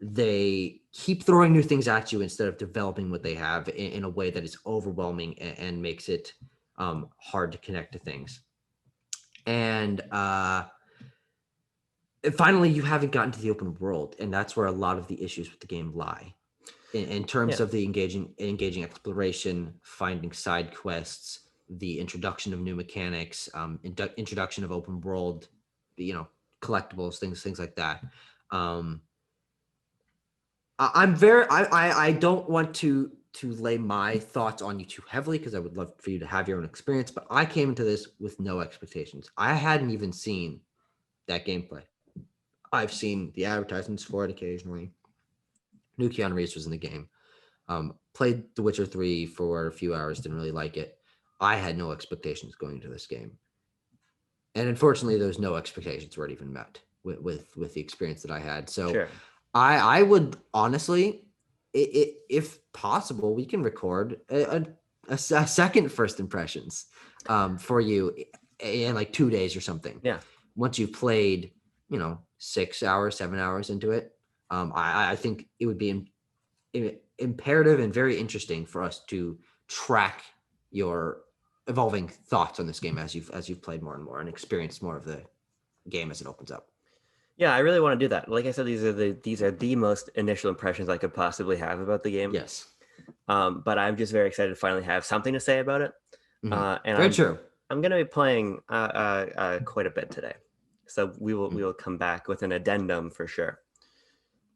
Speaker 2: they keep throwing new things at you instead of developing what they have in a way that is overwhelming and makes it hard to connect to things. And finally, you haven't gotten to the open world, and that's where a lot of the issues with the game lie. In terms
Speaker 1: Yeah.
Speaker 2: of the engaging exploration, finding side quests, the introduction of new mechanics, introduction of open world, collectibles, things like that. Um, I don't want to lay my thoughts on you too heavily because I would love for you to have your own experience, but I came into this with no expectations. I hadn't even seen that gameplay. I've seen the advertisements for it occasionally. New Keanu Reeves was in the game. Played The Witcher 3 for a few hours, didn't really like it. I had no expectations going into this game. And unfortunately, those no expectations weren't even met with the experience that I had. So
Speaker 1: Sure.
Speaker 2: I would honestly, if possible, we can record a second first impressions for you in like 2 days or something.
Speaker 1: Yeah.
Speaker 2: Once you've played, 6 hours, 7 hours into it, I think it would be imperative and very interesting for us to track your evolving thoughts on this game as you've played more and more and experienced more of the game as it opens up.
Speaker 1: Yeah, I really want to do that. Like I said, these are the most initial impressions I could possibly have about the game.
Speaker 2: Yes.
Speaker 1: But I'm just very excited to finally have something to say about it. And
Speaker 2: Very true.
Speaker 1: I'm going to be playing quite a bit today, so we will come back with an addendum for sure.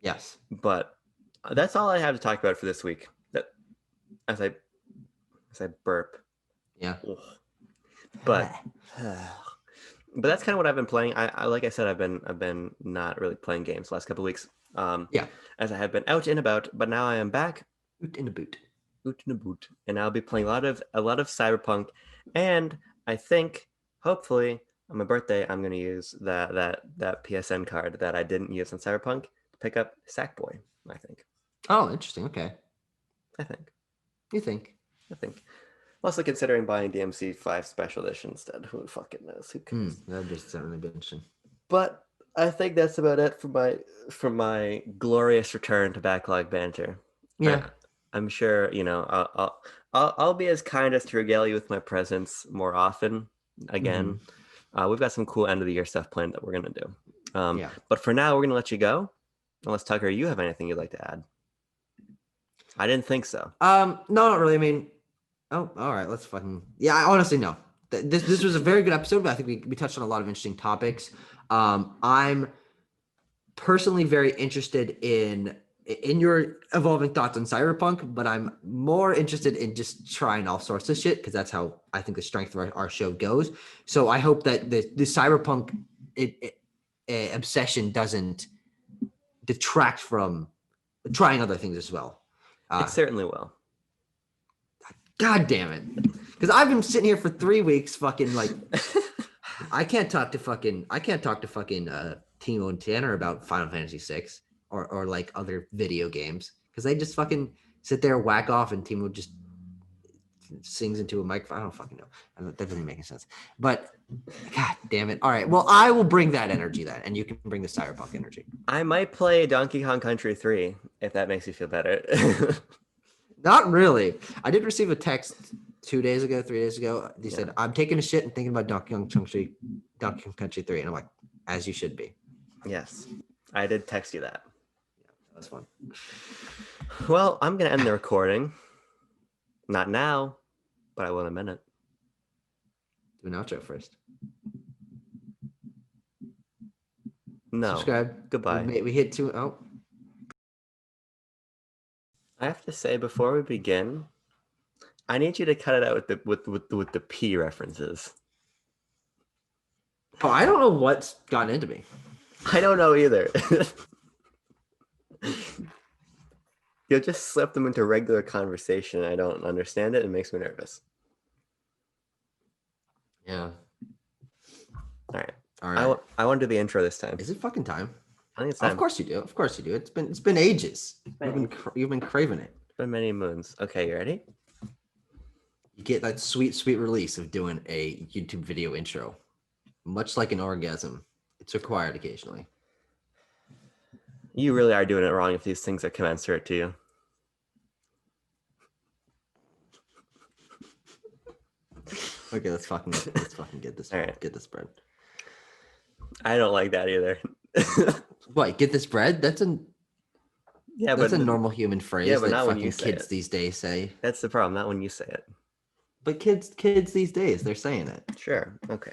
Speaker 2: Yes.
Speaker 1: But that's all I have to talk about for this week. That as I burp,
Speaker 2: Yeah.
Speaker 1: Ugh. but but that's kind of what I've been playing. I like I said, I've been not really playing games the last couple of weeks.
Speaker 2: Yeah.
Speaker 1: As I have been out and about, but now I am back.
Speaker 2: Boot in a boot.
Speaker 1: Boot in a boot, and I'll be playing a lot of Cyberpunk, and I think hopefully on my birthday I'm gonna use that PSN card that I didn't use on Cyberpunk to pick up Sackboy. I think.
Speaker 2: Oh, interesting. Okay.
Speaker 1: I think.
Speaker 2: You think?
Speaker 1: I think. Also considering buying DMC 5 Special Edition instead. Who fucking knows? Who cares?
Speaker 2: That'd just certainly be interesting.
Speaker 1: But I think that's about it for my glorious return to backlog banter.
Speaker 2: Yeah.
Speaker 1: I'm sure I'll be as kind as to regale you with my presence more often. Again, we've got some cool end of the year stuff planned that we're gonna do.
Speaker 2: Yeah.
Speaker 1: But for now, we're gonna let you go. Unless Tucker, you have anything you'd like to add? I didn't think so.
Speaker 2: No, not really. I mean, oh, all right. Let's fucking. Yeah, I honestly no. This was a very good episode, but I think we touched on a lot of interesting topics. I'm personally very interested in your evolving thoughts on Cyberpunk, but I'm more interested in just trying all sorts of shit because that's how I think the strength of our show goes. So I hope that the Cyberpunk obsession doesn't detract from trying other things as well.
Speaker 1: It certainly will.
Speaker 2: God damn it. Because I've been sitting here for 3 weeks fucking like I can't talk to fucking Timo and Tanner about Final Fantasy VI or like other video games because they just fucking sit there, whack off, and Timo just sings into a microphone. I don't fucking know. That doesn't make any sense. But God damn it. All right. Well, I will bring that energy then, and you can bring the Cyberpunk energy.
Speaker 1: I might play Donkey Kong Country 3 if that makes you feel better.
Speaker 2: Not really. I did receive a text 3 days ago. They said, I'm taking a shit and thinking about Donkey Kong Country 3. And I'm like, as you should be.
Speaker 1: Yes. I did text you that.
Speaker 2: Yeah, that was fun.
Speaker 1: Well, I'm going to end the recording. Not now, but I will in a minute.
Speaker 2: Do an outro first.
Speaker 1: No.
Speaker 2: Subscribe.
Speaker 1: Goodbye.
Speaker 2: We hit 2. Oh.
Speaker 1: I have to say before we begin, I need you to cut it out with the P references.
Speaker 2: Oh, I don't know what's gotten into me.
Speaker 1: I don't know either. You'll just slip them into regular conversation. I don't understand it. It makes me nervous.
Speaker 2: Yeah.
Speaker 1: All right.
Speaker 2: I
Speaker 1: want to do the intro this time.
Speaker 2: Is it fucking time?
Speaker 1: I think it's time.
Speaker 2: Of course you do. Of course you do. It's been ages. You've been craving it.
Speaker 1: It's been many moons. Okay, you ready?
Speaker 2: You get that sweet release of doing a YouTube video intro. Much like an orgasm, it's required occasionally.
Speaker 1: You really are doing it wrong if these things are commensurate to you.
Speaker 2: Okay, let's fucking get this.
Speaker 1: All right.
Speaker 2: Get this bread.
Speaker 1: I don't like that either.
Speaker 2: What? Get this bread? That's a normal human phrase
Speaker 1: but
Speaker 2: that
Speaker 1: not when
Speaker 2: fucking
Speaker 1: you say
Speaker 2: kids
Speaker 1: it.
Speaker 2: these days say.
Speaker 1: That's the problem. Not when you say it.
Speaker 2: But kids these days, they're saying it.
Speaker 1: Sure. Okay.